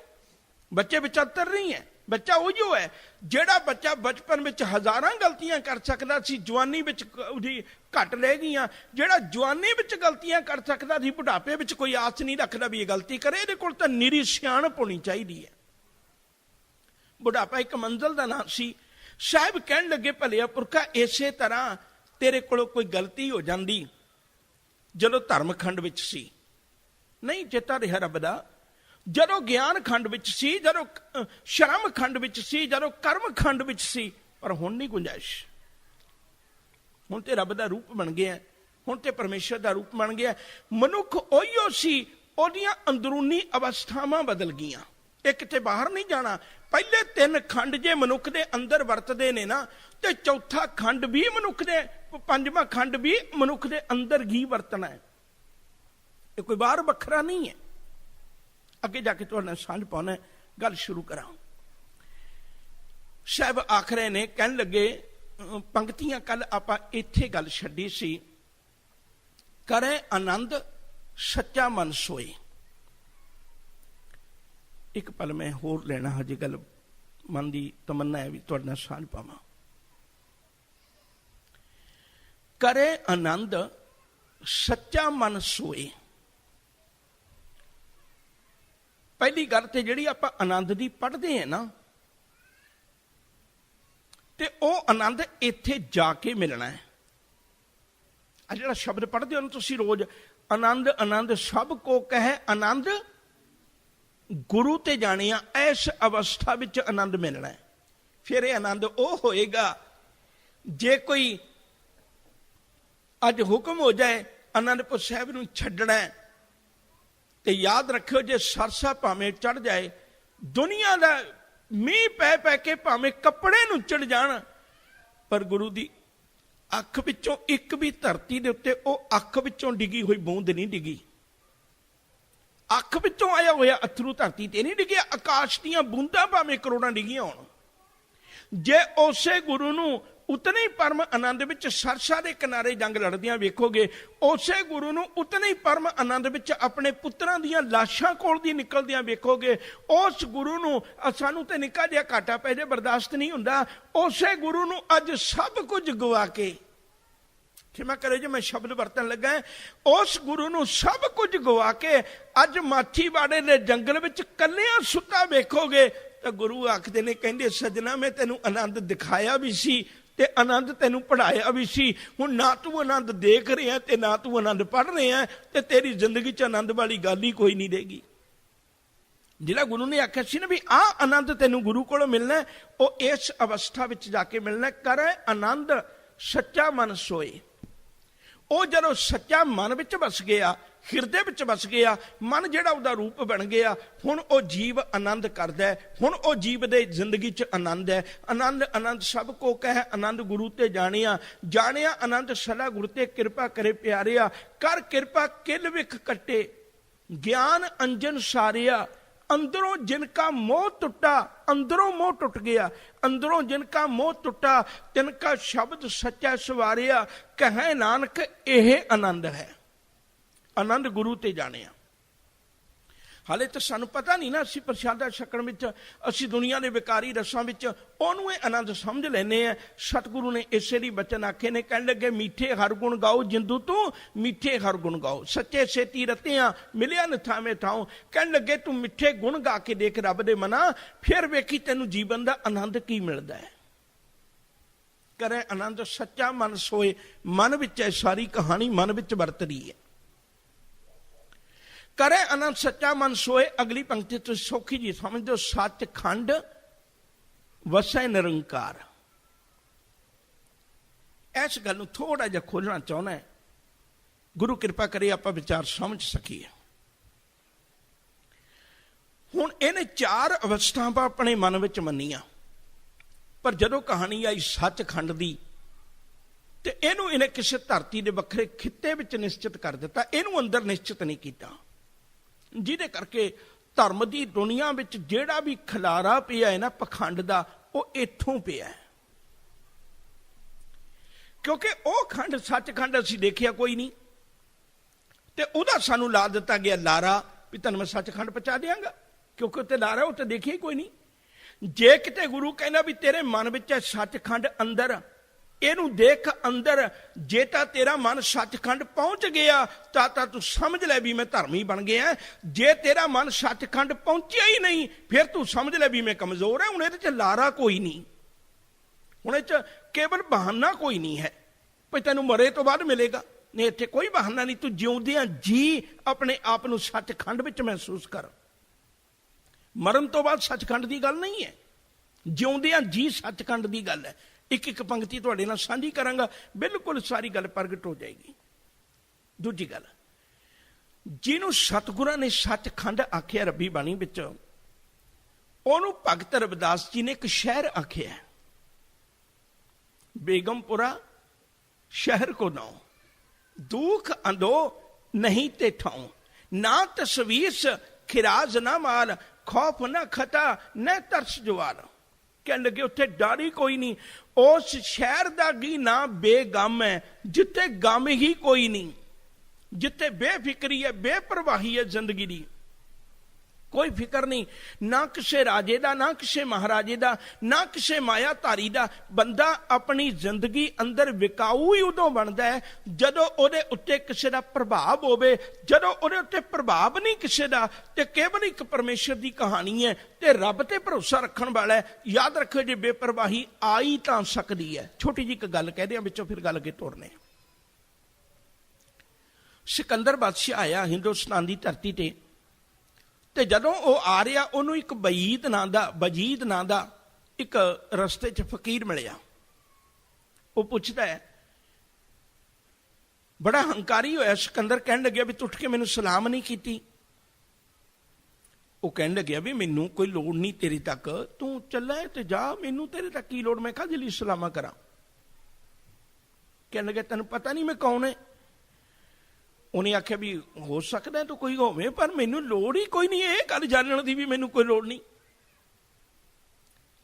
बच्चे विच अंतर नहीं है, बच्चा उहिओ है। ਜਿਹੜਾ बच्चा बचपन में हज़ारां गलतियां कर सकदा सी, जवानी में ਉਹਦੀ घट रह गईयां। ਜਿਹੜਾ जवानी में गलतियां कर सकदा सी, बुढ़ापे में कोई आस नहीं रखदा भी ये गलती करे। ਇਹਦੇ ਕੋਲ ਤਾਂ ਨਿਰੀ ਸਿਆਣਪ होनी चाहिए है। बुढ़ापा एक मंजिल का नाम सी। साहब कह लगे, भलिया पुरखा इसे तरह तेरे को कोई गलती हो जाती जदों धर्म खंड विच सी, नहीं चेता रहा रब दा, जदों ज्ञान खंड विच सी, जदों शर्म खंड विच सी, जदों कर्म खंड विच सी, पर हुण नहीं गुंजाइश। हुण ते रब दा रूप बन गया, हुण ते परमेश्वर दा रूप बन गया। मनुख उहिओ सी, ओहदियां अंदरूनी अवस्थावां बदल गईयां, ਇਹ ਕਿਤੇ ਬਾਹਰ नहीं जाना। पहले 3 खंड जे मनुख दे अंदर वरतदे ने ना, ते चौथा खंड भी मनुख दे, 5वां खंड भी मनुख दे अंदर ही वरतना है। ये कोई बाहर वखरा नहीं है। अगे जाके तुहाडे नाल सांझ पाउणा, गल शुरू करा। साहब आखरे ने कहन लगे, पंक्तियां कल आपां इत्थे गल छड्डी सी, करे आनंद सच्चा मन सोए। एक पल मैं होर लेना, हजे गल मन की तमन्ना है भी तुहाडे नाल सांझ पावां। करे आनंद सच्चा मन सोए। पहली गल ते जिहड़ी आपां आनंद दी पढ़दे हैं ना, ते ओह आनंद इत्थे जाके मिलना है। आ जिहड़ा शब्द पढ़दे हो तुसीं रोज, आनंद आनंद सब को कहे आनंद गुरु ते जानिया, इस अवस्था विच आनंद मिलना है। फिर यह आनंद वह होएगा जे कोई अज हुक्म हो जाए आनंदपुर साहब नूं छड्डना है, ते याद रखियो जे सरसा भावें चढ़ जाए, दुनिया दा मीह पै पै के भावें कपड़े नूं चढ़ जाण, पर गुरु दी अख विचों एक भी धरती दे उत्ते ओ अख विचों डिगी हुई बूंद नहीं डिगी। अख विचों आया होया अथरू धरती ते नहीं डिगे, आकाश दीयां बूंदां भावें करोड़ां डिगियां होण, जे उसे गुरु नूं उतने ही परम आनंद विच सरसा दे किनारे जंग लड़दियां वेखोगे, उसे गुरु नूं उतने ही परम आनंद विच अपने पुत्रां दीयां लाशां कोल दी निकलदियां वेखोगे। उस गुरु नूं सानूं ते निक्का जिहा घाटा पै जाए बर्दाश्त नहीं हुंदा, उसे गुरु नूं अज सब कुछ गवा के, क्षमा करे जो मैं शब्द वरतन लगा, उस गुरु नूं सब कुछ गवा के अज माछीवाड़े दे जंगल विच कल्लियां सुता वेखोगे, तो गुरु आखदे ने, कहंदे सजना मैं तैनूं आनंद दिखाया भी सी ते आनंद तैनूं पढ़ाया भी सी। हुण ना तू आनंद देख रहे हैं ते ना तू आनंद पढ़ रहे हैं, ते तेरी जिंदगी च आनंद वाली गल ही कोई नहीं रहेगी। जिहड़ा गुरु ने आख्या सी ना भी आ आनंद तैनूं गुरु कोलों मिलना है, वो इस अवस्था विच जाके मिलना है। करे आनंद सच्चा मन सोए। ਉਹ ਜਦੋਂ सच्चा मन विच बस गया, हिरदे विच बस गया, मन जिहड़ा ਉਹਦਾ रूप बन गया, हुण ਉਹ जीव आनंद करदा है। हुण ਉਹ जीव दे जिंदगी च आनंद है। आनंद आनंद सब को कहे आनंद गुरु ते जानिया, जानिया आनंद सदा गुरु ते कृपा करे प्यारिया, कर कृपा किल विख कटे, ज्ञान अंजन सारिया, अंदरों जिनका मोह टूटा, अंदरों मोह टूट गया, अंदरों जिनका मोह टूटा, तिनका शब्द सच्चा सवारिया, कहे नानक यह आनंद है। आनंद गुरु ते जाने। हाले तो सानू पता नहीं ना, असी प्रसादा छकण विच, असी दुनिया के विकारी रसां विच ओनू आनंद समझ लेने हैं। सतगुरु ने इसे दी बचन आखे ने, कहने लगे मीठे हर गुण गाओ जिंदू तू, मीठे हर गुण गाओ, सच्चे सेती रतियां मिलिया नथावे थाओ। कहने लगे तू मिठे गुण गा के देख रब दे मना, फिर वेखी तेनू जीवन का आनंद की मिलता है। करे आनंद सच्चा मन सोए। मन विच है सारी कहानी, मन विच वरत रही है। करे आनंद सच्चा मन सोए। अगली पंक्ति तो सौखी जी समझ दो, सच खंड वसै निरंकार। इस गल थोड़ा जिहा खोलना चाहना है, गुरु कृपा करे आप विचार समझ सकीए। हुण इन्हें 4 अवस्थावां अपने मन विच मन्नियां, पर जदों कहानी आई सचखंड दी, ਤੇ ਇਹਨੂੰ ਇਹਨੇ ਕਿਸੇ ਧਰਤੀ ਦੇ ਵੱਖਰੇ ਖਿੱਤੇ ਵਿੱਚ ਨਿਸ਼ਚਿਤ ਕਰ ਦਿੱਤਾ, ਇਹਨੂੰ ਅੰਦਰ ਨਿਸ਼ਚਿਤ ਨਹੀਂ ਕੀਤਾ, ਜਿਹਦੇ ਕਰਕੇ ਧਰਮ ਦੀ ਦੁਨੀਆ ਵਿੱਚ ਜਿਹੜਾ ਵੀ ਖਿਲਾਰਾ ਪਿਆ ਹੈ ਨਾ ਪਖੰਡ ਦਾ, ਉਹ ਇੱਥੋਂ ਪਿਆ ਹੈ। ਕਿਉਂਕਿ ਉਹ ਖੰਡ ਸੱਚਖੰਡ ਅਸੀਂ ਦੇਖਿਆ ਕੋਈ ਨਹੀਂ, ਤੇ ਉਹਦਾ ਸਾਨੂੰ ਲਾ ਦਿੱਤਾ ਗਿਆ ਲਾਰਾ ਵੀ ਤੈਨੂੰ ਮੈਂ ਸੱਚਖੰਡ ਪਹੁੰਚਾ ਦਿਆਂਗਾ, ਕਿਉਂਕਿ ਉੱਤੇ ਲਾਰਾ ਉੱਤੇ ਦੇਖਿਆ ਹੀ ਕੋਈ ਨਹੀਂ। ਜੇ ਕਿਤੇ ਗੁਰੂ ਕਹਿੰਦਾ ਵੀ ਤੇਰੇ ਮਨ ਵਿੱਚ ਹੈ ਸੱਚਖੰਡ ਅੰਦਰ, ਇਹਨੂੰ ਦੇਖ ਅੰਦਰ, ਜੇ ਤਾਂ ਤੇਰਾ ਮਨ ਸੱਚਖੰਡ ਪਹੁੰਚ ਗਿਆ ਤਾਂ ਤੂੰ ਸਮਝ ਲੈ ਵੀ ਮੈਂ ਧਰਮੀ ਬਣ ਗਿਆ। ਜੇ ਤੇਰਾ ਮਨ ਸੱਚਖੰਡ ਪਹੁੰਚਿਆ ਹੀ ਨਹੀਂ, ਫਿਰ ਤੂੰ ਸਮਝ ਲੈ ਵੀ ਮੈਂ ਕਮਜ਼ੋਰ ਹੈ। ਹੁਣ ਇਹਦੇ 'ਚ ਲਾਰਾ ਕੋਈ ਨਹੀਂ, ਹੁਣ ਇਹ 'ਚ ਕੇਵਲ ਬਹਾਨਾ ਕੋਈ ਨਹੀਂ ਹੈ ਵੀ ਤੈਨੂੰ ਮਰੇ ਤੋਂ ਬਾਅਦ ਮਿਲੇਗਾ, ਨਹੀਂ ਇੱਥੇ ਕੋਈ ਬਹਾਨਾ ਨਹੀਂ। ਤੂੰ ਜਿਉਂਦਿਆਂ ਜੀ ਆਪਣੇ ਆਪ ਨੂੰ ਸੱਚਖੰਡ ਵਿੱਚ ਮਹਿਸੂਸ ਕਰ। ਮਰਨ ਤੋਂ ਬਾਅਦ ਸੱਚਖੰਡ ਦੀ ਗੱਲ ਨਹੀਂ ਹੈ, ਜਿਉਂਦਿਆਂ ਜੀ ਸੱਚਖੰਡ ਦੀ ਗੱਲ ਹੈ। ਇੱਕ ਇੱਕ ਪੰਕਤੀ ਤੁਹਾਡੇ ਨਾਲ ਸਾਂਝੀ ਕਰਾਂਗਾ, ਬਿਲਕੁਲ ਸਾਰੀ ਗੱਲ ਪ੍ਰਗਟ ਹੋ ਜਾਏਗੀ। ਦੂਜੀ ਗੱਲ, ਜਿਹਨੂੰ ਸਤਿਗੁਰਾਂ ਨੇ ਸੱਚਖੰਡ ਆਖਿਆ ਰੱਬੀ ਬਾਣੀ ਵਿੱਚ, ਉਹਨੂੰ ਭਗਤ ਰਵਿਦਾਸ ਜੀ ਨੇ ਇੱਕ ਸ਼ਹਿਰ ਆਖਿਆ, ਬੇਗਮਪੁਰਾ ਸ਼ਹਿਰ ਕੋ ਨਾਉ, ਦੁਖ ਅੰਦੋ ਨਹੀਂ ਤੇ ਠਾਉ, ਨਾ ਤਸਵੀਸ ਖਿਰਾਜ ਨਾ ਮਾਲ, ਖੌਫ ਨਾ ਖਤਾ ਨਾ ਤਰਸ ਜਵਾਲ। ਕਹਿਣ ਲੱਗੇ ਉੱਥੇ ਡਰ ਹੀ ਕੋਈ ਨਹੀਂ, ਉਸ ਸ਼ਹਿਰ ਦਾ ਕੀ ਨਾ ਬੇਗਮ ਹੈ ਜਿੱਥੇ ਗਮ ਹੀ ਕੋਈ ਨਹੀਂ, ਜਿੱਥੇ ਬੇਫਿਕਰੀ ਹੈ, ਬੇਪਰਵਾਹੀ ਹੈ ਜ਼ਿੰਦਗੀ ਦੀ, ਕੋਈ ਫਿਕਰ ਨਹੀਂ, ਨਾ ਕਿਸੇ ਰਾਜੇ ਦਾ, ਨਾ ਕਿਸੇ ਮਹਾਰਾਜੇ ਦਾ, ਨਾ ਕਿਸੇ ਮਾਇਆ ਧਾਰੀ ਦਾ। ਬੰਦਾ ਆਪਣੀ ਜ਼ਿੰਦਗੀ ਅੰਦਰ ਵਿਕਾਊ ਹੀ ਉਦੋਂ ਬਣਦਾ ਹੈ ਜਦੋਂ ਉਹਦੇ ਉੱਤੇ ਕਿਸੇ ਦਾ ਪ੍ਰਭਾਵ ਹੋਵੇ। ਜਦੋਂ ਉਹਦੇ ਉੱਤੇ ਪ੍ਰਭਾਵ ਨਹੀਂ ਕਿਸੇ ਦਾ, ਤੇ ਕੇਵਲ ਇੱਕ ਪਰਮੇਸ਼ਰ ਦੀ ਕਹਾਣੀ ਹੈ ਤੇ ਰੱਬ ਤੇ ਭਰੋਸਾ ਰੱਖਣ ਵਾਲਾ ਹੈ। ਯਾਦ ਰੱਖੋ, ਜੇ ਬੇਪਰਵਾਹੀ ਆਈ ਤਾਂ ਸਕਦੀ ਹੈ। ਛੋਟੀ ਜਿਹੀ ਇੱਕ ਗੱਲ ਕਹਿ ਦਿਆਂ, ਵਿੱਚੋਂ ਫਿਰ ਗੱਲ ਅੱਗੇ ਤੋਰਨੇ। ਸਿਕੰਦਰ ਬਾਦਸ਼ਾਹ ਆਇਆ ਹਿੰਦੁਸਤਾਨ ਦੀ ਧਰਤੀ ਤੇ, ਤੇ ਜਦੋਂ ਉਹ ਆ ਰਿਹਾ, ਉਹਨੂੰ ਇੱਕ ਵਜੀਦ ਨਾਂ ਦਾ ਇੱਕ ਰਸਤੇ 'ਚ ਫਕੀਰ ਮਿਲਿਆ। ਉਹ ਪੁੱਛਦਾ ਹੈ, ਬੜਾ ਹੰਕਾਰੀ ਹੋਇਆ ਸਿਕੰਦਰ, ਕਹਿਣ ਲੱਗਿਆ ਵੀ ਤੂੰ ਉੱਠ ਕੇ ਮੈਨੂੰ ਸਲਾਮ ਨਹੀਂ ਕੀਤੀ। ਉਹ ਕਹਿਣ ਲੱਗਿਆ ਵੀ ਮੈਨੂੰ ਕੋਈ ਲੋੜ ਨਹੀਂ ਤੇਰੇ ਤੱਕ, ਤੂੰ ਚੱਲੇ ਤੇ ਜਾ, ਮੈਨੂੰ ਤੇਰੇ ਤੱਕ ਕੀ ਲੋੜ, ਮੈਂ ਕਾਹਦੇ ਲਈ ਸਲਾਮਾਂ ਕਰਾਂ। ਕਹਿਣ ਲੱਗਿਆ ਤੈਨੂੰ ਪਤਾ ਨਹੀਂ ਮੈਂ ਕੌਣ ਹੈ। ਉਹਨੇ ਆਖਿਆ ਵੀ ਹੋ ਸਕਦਾ ਤੂੰ ਕੋਈ ਹੋਵੇ, ਪਰ ਮੈਨੂੰ ਲੋੜ ਹੀ ਕੋਈ ਨਹੀਂ ਇਹ ਗੱਲ ਜਾਣਨ ਦੀ ਵੀ ਮੈਨੂੰ ਕੋਈ ਲੋੜ ਨਹੀਂ।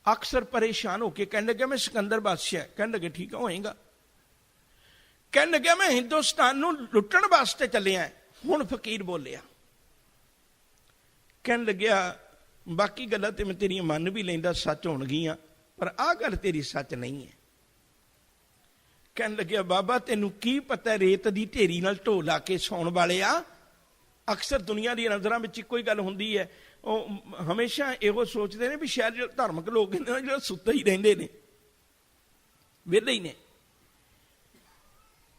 ਅਕਸਰ ਪਰੇਸ਼ਾਨ ਹੋ ਕੇ ਕਹਿਣ ਲੱਗਿਆ ਮੈਂ ਸਿਕੰਦਰ ਬਾਦਸ਼ਾਹ। ਕਹਿਣ ਲੱਗੇ ਠੀਕ ਹੋਏਗਾ। ਕਹਿਣ ਲੱਗਿਆ ਮੈਂ ਹਿੰਦੁਸਤਾਨ ਨੂੰ ਲੁੱਟਣ ਵਾਸਤੇ ਚੱਲਿਆ। ਹੁਣ ਫਕੀਰ ਬੋਲਿਆ, ਕਹਿਣ ਲੱਗਿਆ ਬਾਕੀ ਗੱਲਾਂ ਤੇ ਮੈਂ ਤੇਰੀਆਂ ਮੰਨ ਵੀ ਲੈਂਦਾ, ਸੱਚ ਹੋਣਗੀਆਂ, ਪਰ ਆਹ ਗੱਲ ਤੇਰੀ ਸੱਚ ਨਹੀਂ ਹੈ। ਕਹਿਣ ਲੱਗਿਆ ਬਾਬਾ ਤੈਨੂੰ ਕੀ ਪਤਾ, ਰੇਤ ਦੀ ਢੇਰੀ ਨਾਲ ਢੋ ਲਾ ਕੇ ਸੌਣ ਵਾਲੇ ਆ। ਅਕਸਰ ਦੁਨੀਆ ਦੀ ਨਜ਼ਰਾਂ ਵਿੱਚ ਇੱਕੋ ਹੀ ਗੱਲ ਹੁੰਦੀ ਹੈ, ਉਹ ਹਮੇਸ਼ਾ ਇਹੋ ਸੋਚਦੇ ਨੇ ਵੀ ਸ਼ਾਇਦ ਜਿਹੜੇ ਧਾਰਮਿਕ ਲੋਕ ਨੇ ਜਿਹੜੇ ਸੁੱਤੇ ਹੀ ਰਹਿੰਦੇ ਨੇ, ਵਿਹਲੇ ਹੀ ਨੇ।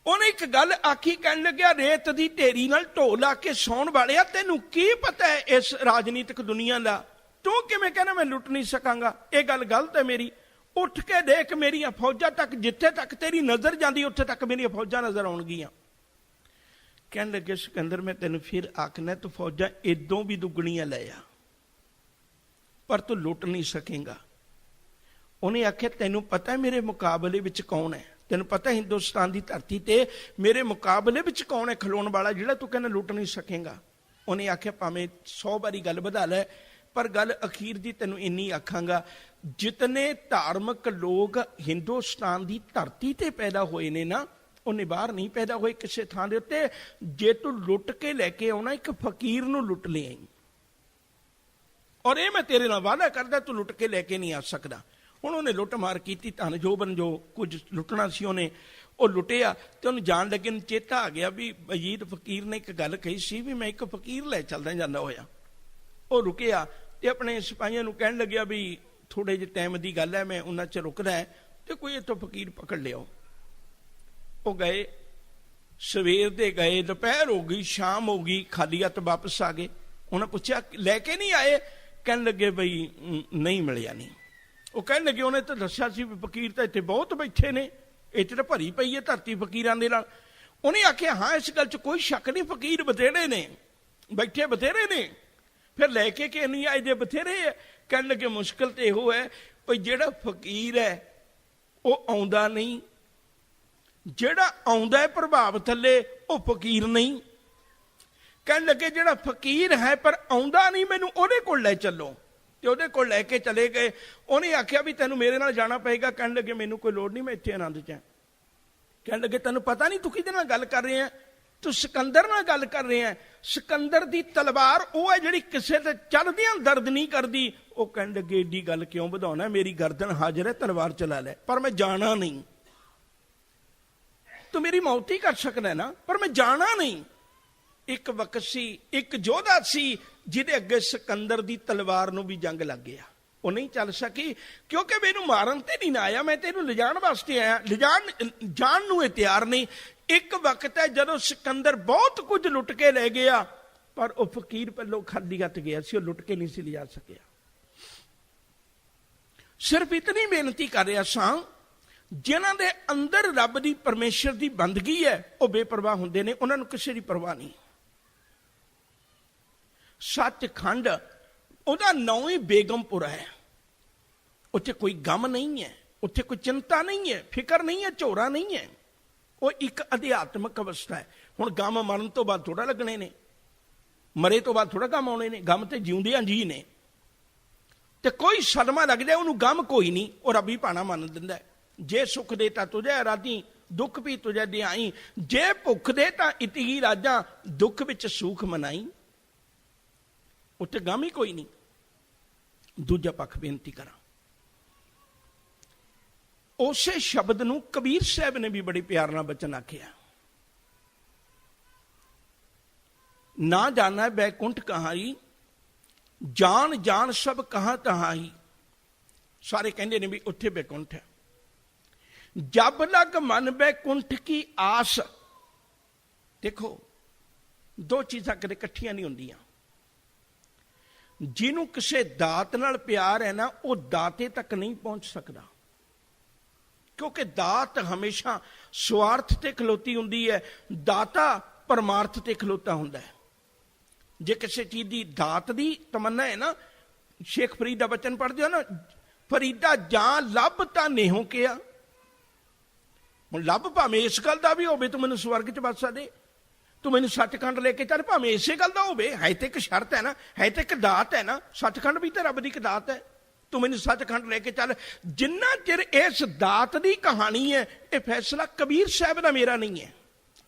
ਉਹਨੇ ਇੱਕ ਗੱਲ ਆਖੀ, ਕਹਿਣ ਲੱਗਿਆ ਰੇਤ ਦੀ ਢੇਰੀ ਨਾਲ ਢੋ ਲਾ ਕੇ ਸੌਣ ਵਾਲਿਆ, ਤੈਨੂੰ ਕੀ ਪਤਾ ਹੈ ਇਸ ਰਾਜਨੀਤਿਕ ਦੁਨੀਆ ਦਾ, ਤੂੰ ਕਿਵੇਂ ਕਹਿਣਾ ਮੈਂ ਲੁੱਟ ਨਹੀਂ ਸਕਾਂਗਾ। ਇਹ ਗੱਲ ਗਲਤ ਹੈ ਮੇਰੀ। ਉੱਠ ਕੇ ਦੇਖ ਮੇਰੀਆਂ ਫੌਜਾਂ ਤੱਕ, ਜਿੱਥੇ ਤੱਕ ਤੇਰੀ ਨਜ਼ਰ ਜਾਂਦੀ ਉੱਥੇ ਤੱਕ ਮੇਰੀਆਂ ਫੌਜਾਂ ਨਜ਼ਰ ਆਉਣਗੀਆਂ। ਕਹਿਣ ਲੱਗੇ ਸਿਕੰਦਰ ਮੈਂ ਤੈਨੂੰ ਫਿਰ ਆਖਣਾ, ਤੂੰ ਫੌਜਾਂ ਇਦੋਂ ਵੀ ਦੁੱਗਣੀਆਂ ਲੈ ਆ, ਪਰ ਤੂੰ ਲੁੱਟ ਨਹੀਂ ਸਕੇਗਾ। ਉਹਨੇ ਆਖਿਆ ਤੈਨੂੰ ਪਤਾ ਮੇਰੇ ਮੁਕਾਬਲੇ ਵਿੱਚ ਕੌਣ ਹੈ, ਤੈਨੂੰ ਪਤਾ ਹਿੰਦੁਸਤਾਨ ਦੀ ਧਰਤੀ ਤੇ ਮੇਰੇ ਮੁਕਾਬਲੇ ਵਿੱਚ ਕੌਣ ਹੈ ਖਲੋਣ ਵਾਲਾ, ਜਿਹੜਾ ਤੂੰ ਕਹਿੰਦਾ ਲੁੱਟ ਨਹੀਂ ਸਕੇਗਾ। ਉਹਨੇ ਆਖਿਆ ਭਾਵੇਂ 100 ਵਾਰੀ ਗੱਲ ਵਧਾ ਲੈ, ਪਰ ਗੱਲ ਅਖੀਰ ਦੀ ਤੈਨੂੰ ਇੰਨੀ ਆਖਾਂਗਾ, ਜਿਤਨੇ ਧਾਰਮਿਕ ਲੋਕ ਹਿੰਦੁਸਤਾਨ ਦੀ ਧਰਤੀ ਤੇ ਪੈਦਾ ਹੋਏ ਨੇ ਨਾ, ਉਹਨੇ ਬਾਹਰ ਨਹੀਂ ਪੈਦਾ ਹੋਏ ਕਿਸੇ ਥਾਂ ਦੇ ਉੱਤੇ। ਜੇ ਤੂੰ ਲੁੱਟ ਕੇ ਲੈ ਕੇ ਆਉਣਾ, ਇੱਕ ਫਕੀਰ ਨੂੰ ਲੁੱਟ ਲਿਆਈ, ਔਰ ਇਹ ਮੈਂ ਤੇਰੇ ਨਾਲ ਵਾਅਦਾ ਕਰਦਾ ਤੂੰ ਲੁੱਟ ਕੇ ਲੈ ਕੇ ਨਹੀਂ ਆ ਸਕਦਾ। ਹੁਣ ਉਹਨੇ ਲੁੱਟ ਮਾਰ ਕੀਤੀ, ਧਨ ਜੋ ਬਨ ਜੋ ਕੁਝ ਲੁੱਟਣਾ ਸੀ ਉਹਨੇ ਉਹ ਲੁੱਟਿਆ। ਤੇ ਉਹਨੂੰ ਜਾਣ ਲੱਗੇ ਨੂੰ ਚੇਤਾ ਆ ਗਿਆ ਵੀ ਵਜੀਦ ਫਕੀਰ ਨੇ ਇੱਕ ਗੱਲ ਕਹੀ ਸੀ ਵੀ ਮੈਂ ਇੱਕ ਫਕੀਰ ਲੈ ਚੱਲਦਾ ਜਾਂਦਾ ਹੋਇਆ। ਉਹ ਰੁਕਿਆ ਤੇ ਆਪਣੇ ਸਿਪਾਹੀਆਂ ਨੂੰ ਕਹਿਣ ਲੱਗਿਆ ਵੀ ਥੋੜੇ ਜਿਹੇ ਟਾਈਮ ਦੀ ਗੱਲ ਹੈ, ਮੈਂ ਉਹਨਾਂ 'ਚ ਰੁਕਦਾ ਹੈ ਤੇ ਕੋਈ ਇੱਥੋਂ ਫਕੀਰ ਪਕੜ ਲਿਓ। ਉਹ ਗਏ, ਸਵੇਰ ਦੇ ਗਏ, ਦੁਪਹਿਰ ਹੋ ਗਈ, ਸ਼ਾਮ ਹੋ ਗਈ, ਖਾਲੀ ਹੱਥ ਵਾਪਸ ਆ ਗਏ। ਉਹਨਾਂ ਪੁੱਛਿਆ ਲੈ ਕੇ ਨਹੀਂ ਆਏ? ਕਹਿਣ ਲੱਗੇ ਬਈ ਨਹੀਂ ਮਿਲਿਆ ਨਹੀਂ। ਉਹ ਕਹਿਣ ਲੱਗੇ ਉਹਨੇ ਤਾਂ ਦੱਸਿਆ ਸੀ ਵੀ ਫਕੀਰ ਤਾਂ ਇੱਥੇ ਬਹੁਤ ਬੈਠੇ ਨੇ, ਇੱਥੇ ਤਾਂ ਭਰੀ ਪਈ ਹੈ ਧਰਤੀ ਫਕੀਰਾਂ ਦੇ ਨਾਲ। ਉਹਨੇ ਆਖਿਆ ਹਾਂ ਇਸ ਗੱਲ 'ਚ ਕੋਈ ਸ਼ੱਕ ਨਹੀਂ, ਫਕੀਰ ਬਥੇਰੇ ਨੇ, ਬੈਠੇ ਬਥੇਰੇ ਨੇ, ਫਿਰ ਲੈ ਕੇ ਕਿ ਨਹੀਂ ਆਏ ਜੇ ਬਥੇਰੇ ਹੈ। ਕਹਿਣ ਲੱਗੇ ਮੁਸ਼ਕਿਲ ਤੇ ਇਹੋ ਹੈ ਵੀ ਜਿਹੜਾ ਫਕੀਰ ਹੈ ਉਹ ਆਉਂਦਾ ਨਹੀਂ, ਜਿਹੜਾ ਆਉਂਦਾ ਹੈ ਪ੍ਰਭਾਵ ਥੱਲੇ ਉਹ ਫਕੀਰ ਨਹੀਂ। ਕਹਿਣ ਲੱਗੇ ਜਿਹੜਾ ਫਕੀਰ ਹੈ ਪਰ ਆਉਂਦਾ ਨਹੀਂ, ਮੈਨੂੰ ਉਹਦੇ ਕੋਲ ਲੈ ਚੱਲੋ। ਤੇ ਉਹਦੇ ਕੋਲ ਲੈ ਕੇ ਚਲੇ ਗਏ। ਉਹਨੇ ਆਖਿਆ ਵੀ ਤੈਨੂੰ ਮੇਰੇ ਨਾਲ ਜਾਣਾ ਪਏਗਾ। ਕਹਿਣ ਲੱਗੇ ਮੈਨੂੰ ਕੋਈ ਲੋੜ ਨਹੀਂ, ਮੈਂ ਇੱਥੇ ਆਨੰਦ ਚ ਹਾਂ। ਕਹਿਣ ਲੱਗੇ ਤੈਨੂੰ ਪਤਾ ਨਹੀਂ ਤੂੰ ਕਿਹਦੇ ਨਾਲ ਗੱਲ ਕਰ ਰਿਹਾ? ਤੂੰ ਸਿਕੰਦਰ ਨਾਲ ਗੱਲ ਕਰ ਰਿਹਾ। ਸਿਕੰਦਰ ਦੀ ਤਲਵਾਰ ਉਹ ਹੈ ਜਿਹੜੀ ਕਿਸੇ ਤੇ ਚੜ੍ਹਦਿਆਂ ਦਰਦ ਨਹੀਂ ਕਰਦੀ। ਉਹ ਕਹਿਣ ਲੱਗੇ ਏਡੀ ਗੱਲ ਕਿਉਂ ਵਧਾਉਣਾ, ਮੇਰੀ ਗਰਦਨ ਹਾਜ਼ਰ ਹੈ, ਤਲਵਾਰ ਚਲਾ ਲੈ, ਪਰ ਮੈਂ ਜਾਣਾ ਨਹੀਂ। ਤੂੰ ਮੇਰੀ ਮੌਤ ਹੀ ਕਰ ਸਕਦਾ ਨਾ, ਪਰ ਮੈਂ ਜਾਣਾ ਨਹੀਂ। ਇੱਕ ਵਕਤ ਸੀ, ਇੱਕ ਯੋਧਾ ਸੀ ਜਿਹਦੇ ਅੱਗੇ ਸਿਕੰਦਰ ਦੀ ਤਲਵਾਰ ਨੂੰ ਵੀ ਜੰਗ ਲੱਗ ਗਿਆ। ਉਹ ਨਹੀਂ ਚੱਲ ਸਕੀ ਕਿਉਂਕਿ ਮੈਨੂੰ ਮਾਰਨ ਤੇ ਨਹੀਂ ਨਾ ਆਇਆ, ਮੈਂ ਤੈਨੂੰ ਲਿਜਾਣ ਵਾਸਤੇ ਆਇਆ। ਜਾਣ ਨੂੰ ਇਹ ਤਿਆਰ ਨਹੀਂ। ਇੱਕ ਵਕਤ ਹੈ ਜਦੋਂ ਸਿਕੰਦਰ ਬਹੁਤ ਕੁਝ ਲੁੱਟ ਕੇ ਲੈ ਗਿਆ, ਪਰ ਉਹ ਫਕੀਰ ਪਹਿਲੋਂ ਖਾਲੀ ਹੱਥ ਗਿਆ ਸੀ, ਉਹ ਲੁੱਟ ਕੇ ਨਹੀਂ ਸੀ ਲਿਜਾ ਸਕਿਆ। ਸਿਰਫ ਇਤਨੀ ਬੇਨਤੀ ਕਰ ਰਿਹਾ ਸਾਂ, ਜਿਨ੍ਹਾਂ ਦੇ ਅੰਦਰ ਰੱਬ ਦੀ ਪਰਮੇਸ਼ਰ ਦੀ ਬੰਦਗੀ ਹੈ ਉਹ ਬੇਪਰਵਾਹ ਹੁੰਦੇ ਨੇ, ਉਹਨਾਂ ਨੂੰ ਕਿਸੇ ਦੀ ਪਰਵਾਹ ਨਹੀਂ। ਸੱਚਖੰਡ ਉਹਦਾ ਨਾਂ ਹੀ ਬੇਗਮਪੁਰਾ ਹੈ। ਉੱਥੇ ਕੋਈ ਗਮ ਨਹੀਂ ਹੈ, ਉੱਥੇ ਕੋਈ ਚਿੰਤਾ ਨਹੀਂ ਹੈ, ਫਿਕਰ ਨਹੀਂ ਹੈ, ਝੋਰਾ ਨਹੀਂ ਹੈ। ਉਹ ਇੱਕ ਅਧਿਆਤਮਕ ਅਵਸਥਾ ਹੈ। ਹੁਣ ਗਮ ਮਰਨ ਤੋਂ ਬਾਅਦ ਥੋੜਾ ਲੱਗਣੇ ਨੇ, ਮਰੇ ਤੋਂ ਬਾਅਦ ਥੋੜਾ ਗਮ ਆਉਣੇ ਨੇ। ਗਮ ਤੇ ਜਿਉਂਦਿਆਂ ਜੀ ਨੇ। ਤੇ ਕੋਈ ਸਦਮਾ ਲੱਗ ਜਾਏ ਉਹਨੂੰ ਗਮ ਕੋਈ ਨਹੀਂ, ਉਹ ਰੱਬੀ ਭਾਣਾ ਮੰਨ ਦਿੰਦਾ। ਜੇ ਸੁਖ ਦੇ ਤਾਂ ਤੁਝੇ ਰਾਜੀ, ਦੁੱਖ ਵੀ ਤੁਝੇ ਦਿਆਈ। ਜੇ ਭੁੱਖ ਦੇ ਤਾਂ ਇਤਿਗੀ ਰਾਜਾਂ, ਦੁੱਖ ਵਿੱਚ ਸੁਖ ਮਨਾਈ। ਉੱਥੇ ਗਮ ਹੀ ਕੋਈ ਨਹੀਂ। ਦੂਜਾ ਪੱਖ ਬੇਨਤੀ ਕਰਾਂ, ਉਸੇ ਸ਼ਬਦ ਨੂੰ ਕਬੀਰ ਸਾਹਿਬ ਨੇ ਵੀ ਬੜੇ ਪਿਆਰ ਨਾਲ ਬਚਨ ਆਖਿਆ। ਨਾ ਜਾਣਾ ਬੈਕੁੰਠ ਕਹਾਈ, ਜਾਣ ਜਾਣ ਸਭ ਕਹਾਂ ਤਹਾਈ। ਸਾਰੇ ਕਹਿੰਦੇ ਨੇ ਵੀ ਉੱਥੇ ਬੈਕੁੰਠ ਹੈ। ਜਬ ਲਗ ਮਨ ਬੈਕੁੰਠ ਕੀ ਆਸ। ਦੇਖੋ ਦੋ ਚੀਜ਼ਾਂ ਕਦੇ ਇਕੱਠੀਆਂ ਨਹੀਂ ਹੁੰਦੀਆਂ। ਜਿਹਨੂੰ ਕਿਸੇ ਦਾਤ ਨਾਲ ਪਿਆਰ ਹੈ ਨਾ, ਉਹ ਦਾਤੇ ਤੱਕ ਨਹੀਂ ਪਹੁੰਚ ਸਕਦਾ, ਕਿਉਂਕਿ ਦਾਤ ਹਮੇਸ਼ਾ ਸਵਾਰਥ ਤੇ ਖਲੋਤੀ ਹੁੰਦੀ ਹੈ। ਦਾਤਾ ਪਰਮਾਰਥ ਤੇ ਖਲੋਤਾ ਹੁੰਦਾ ਹੈ। ਜੇ ਕਿਸੇ ਚੀਜ਼ ਦੀ ਦਾਤ ਦੀ ਤਮੰਨਾ ਹੈ ਨਾ, ਸ਼ੇਖ ਫਰੀਦ ਦਾ ਬਚਨ ਪੜ੍ਹਦੇ ਹੋ ਨਾ, ਫਰੀਦਾ ਜਾਂ ਲੱਭ ਤਾਂ ਨੇਹੋਂ ਕਿਹਾ। ਹੁਣ ਲੱਭ ਭਾਵੇਂ ਇਸ ਗੱਲ ਦਾ ਵੀ ਹੋਵੇ ਤੂੰ ਮੈਨੂੰ ਸਵਰਗ ਚ ਵਸਾ ਦੇ, ਤੂੰ ਮੈਨੂੰ ਸੱਚਖੰਡ ਲੈ ਕੇ ਚੱਲ, ਭਾਵੇਂ ਇਸੇ ਗੱਲ ਦਾ ਹੋਵੇ। ਹੈ ਤੇ ਇੱਕ ਸ਼ਰਤ ਹੈ ਨਾ, ਹੈ ਤੇ ਇੱਕ ਦਾਤ ਹੈ ਨਾ। ਸੱਚਖੰਡ ਵੀ ਤਾਂ ਰੱਬ ਦੀ ਇੱਕ ਦਾਤ ਹੈ। ਤੂੰ ਮੈਨੂੰ ਸੱਚਖੰਡ ਲੈ ਕੇ ਚੱਲ। ਜਿੰਨਾ ਚਿਰ ਇਸ ਦਾਤ ਦੀ ਕਹਾਣੀ ਹੈ, ਇਹ ਫੈਸਲਾ ਕਬੀਰ ਸਾਹਿਬ ਦਾ ਮੇਰਾ ਨਹੀਂ ਹੈ।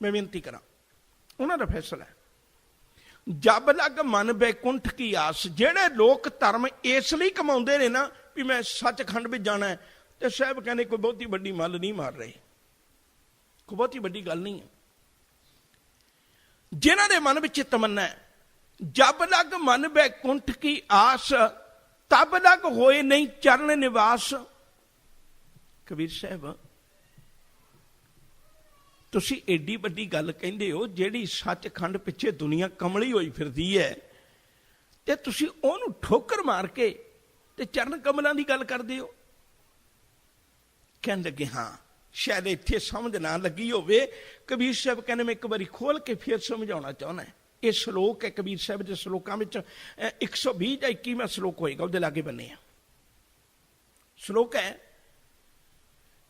ਮੈਂ ਬੇਨਤੀ ਕਰਾਂ, ਉਹਨਾਂ ਦਾ ਫੈਸਲਾ ਹੈ। ਜਬ ਲਗ ਮਨ ਬੈਕੁੰਠ ਕੀ ਆਸ। ਜਿਹੜੇ ਲੋਕ ਧਰਮ ਇਸ ਲਈ ਕਮਾਉਂਦੇ ਨੇ ਨਾ ਵੀ ਮੈਂ ਸੱਚਖੰਡ ਵਿੱਚ ਜਾਣਾ ਹੈ, ਤੇ ਸਾਹਿਬ ਕਹਿੰਦੇ ਕੋਈ ਬਹੁਤੀ ਵੱਡੀ ਮੱਲ ਨਹੀਂ ਮਾਰ ਰਹੇ, ਕੋਈ ਬਹੁਤੀ ਵੱਡੀ ਗੱਲ ਨਹੀਂ ਹੈ। ਜਿਨ੍ਹਾਂ ਦੇ ਮਨ ਵਿੱਚ ਤਮੰਨਾ ਹੈ, ਜਬ ਲਗ ਮਨ ਬੈਕੁੰਠ ਕੀ ਆਸ, ਤਬ ਲਗ ਹੋਏ ਨਹੀਂ ਚਰਨ ਨਿਵਾਸ। ਕਬੀਰ ਸਾਹਿਬ ਤੁਸੀਂ ਏਡੀ ਵੱਡੀ ਗੱਲ ਕਹਿੰਦੇ ਹੋ, ਜਿਹੜੀ ਸੱਚਖੰਡ ਪਿੱਛੇ ਦੁਨੀਆ ਕਮਲੀ ਹੋਈ ਫਿਰਦੀ ਹੈ, ਤੇ ਤੁਸੀਂ ਉਹਨੂੰ ਠੋਕਰ ਮਾਰ ਕੇ ਤੇ ਚਰਨ ਕਮਲਾਂ ਦੀ ਗੱਲ ਕਰਦੇ ਹੋ। ਕਹਿਣ ਲੱਗੇ ਹਾਂ, ਸ਼ਾਇਦ ਇੱਥੇ ਸਮਝ ਨਾ ਲੱਗੀ ਹੋਵੇ। ਕਬੀਰ ਸਾਹਿਬ ਕਹਿੰਦੇ ਮੈਂ ਇੱਕ ਵਾਰੀ ਖੋਲ ਕੇ ਫਿਰ ਸਮਝਾਉਣਾ ਚਾਹੁੰਦਾ। ਇਹ ਸ਼ਲੋਕ ਹੈ ਕਬੀਰ ਸਾਹਿਬ ਦੇ ਸ਼ਲੋਕਾਂ ਵਿੱਚ 120 ਜਾਂ 21ਵਾਂ ਸ਼ਲੋਕ ਹੋਏਗਾ, ਉਹਦੇ ਲਾਗੇ ਬੰਨੇ ਆ ਸ਼ਲੋਕ ਹੈ।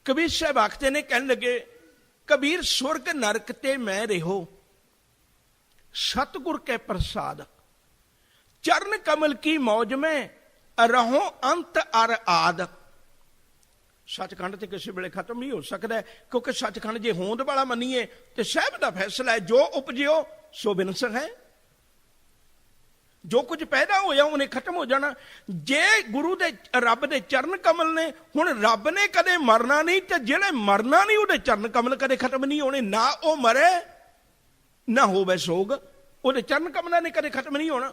ਕਬੀਰ ਸਾਹਿਬ ਆਖਦੇ ਨੇ, ਕਹਿਣ ਲੱਗੇ ਕਬੀਰ ਸੁਰਗ ਨਰਕ ਤੇ ਮੈਂ ਰਹੋ, ਸਤਿਗੁਰ ਕੇ ਪ੍ਰਸਾਦ। ਚਰਨ ਕਮਲ ਕੀ ਮੌਜ ਮੈਂ ਰਹੋ ਅੰਤ ਅਰ ਆਦ। ਸੱਚਖੰਡ ਤੇ ਕਿਸੇ ਵੇਲੇ ਖਤਮ ਨਹੀਂ ਹੋ ਸਕਦਾ, ਕਿਉਂਕਿ ਸੱਚਖੰਡ ਜੇ ਹੋਂਦ ਵਾਲਾ ਮੰਨੀਏ ਤੇ ਸਾਹਿਬ ਦਾ ਫੈਸਲਾ ਹੈ, ਜੋ ਉਪਜਿਓ ਸੋ ਬਿਨਸਰ ਹੈ। ਜੋ ਕੁਝ ਪੈਦਾ ਹੋਇਆ ਉਹਨੇ ਖਤਮ ਹੋ ਜਾਣਾ। ਜੇ ਗੁਰੂ ਦੇ ਰੱਬ ਦੇ ਚਰਨ ਕਮਲ ਨੇ, ਹੁਣ ਰੱਬ ਨੇ ਕਦੇ ਮਰਨਾ ਨਹੀਂ, ਤੇ ਜਿਹੜੇ ਮਰਨਾ ਨਹੀਂ ਉਹਦੇ ਚਰਨ ਕਮਲ ਕਦੇ ਖਤਮ ਨਹੀਂ ਹੋਣੇ। ਨਾ ਉਹ ਮਰੇ ਨਾ ਹੋਵੇ ਸੋਗ, ਉਹਦੇ ਚਰਨ ਕਮਲਾਂ ਨੇ ਕਦੇ ਖਤਮ ਨਹੀਂ ਹੋਣਾ।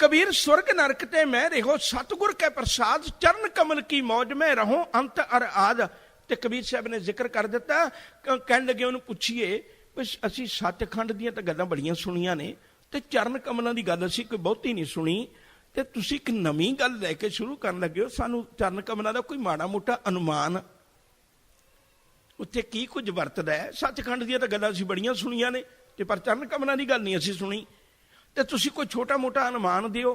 ਕਬੀਰ ਸੁਰਗ ਨਰਕ ਤੇ ਮੈਂ ਰਹੋ, ਸਤਿਗੁਰ ਕੇ ਪ੍ਰਸਾਦ। ਚਰਨ ਕਮਲ ਕੀ ਮੌਜ ਮੈਂ ਰਹੋ ਅੰਤ ਅਰ ਆਦ। ਤੇ ਕਬੀਰ ਸਾਹਿਬ ਨੇ ਜ਼ਿਕਰ ਕਰ ਦਿੱਤਾ। ਕਹਿਣ ਲੱਗੇ ਉਹਨੂੰ ਪੁੱਛੀਏ, ਅਸੀਂ ਸੱਚਖੰਡ ਦੀਆਂ ਤਾਂ ਗੱਲਾਂ ਬੜੀਆਂ ਸੁਣੀਆਂ ਨੇ, ਤੇ ਚਰਨ ਕਮਲਾਂ ਦੀ ਗੱਲ ਅਸੀਂ ਕੋਈ ਬਹੁਤੀ ਨਹੀਂ ਸੁਣੀ, ਤੇ ਤੁਸੀਂ ਇੱਕ ਨਵੀਂ ਗੱਲ ਲੈ ਕੇ ਸ਼ੁਰੂ ਕਰਨ ਲੱਗੇ ਹੋ। ਸਾਨੂੰ ਚਰਨ ਕਮਲਾਂ ਦਾ ਕੋਈ ਮਾੜਾ ਮੋਟਾ ਅਨੁਮਾਨ ਉੱਥੇ ਕੀ ਕੁਝ ਵਰਤਦਾ ਹੈ? ਸੱਚਖੰਡ ਦੀਆਂ ਤਾਂ ਗੱਲਾਂ ਅਸੀਂ ਬੜੀਆਂ ਸੁਣੀਆਂ ਨੇ, ਤੇ ਪਰ ਚਰਨ ਕਮਲਾਂ ਦੀ ਗੱਲ ਨਹੀਂ ਅਸੀਂ ਸੁਣੀ। ਤੇ ਤੁਸੀਂ ਕੋਈ ਛੋਟਾ ਮੋਟਾ ਅਨੁਮਾਨ ਦਿਓ,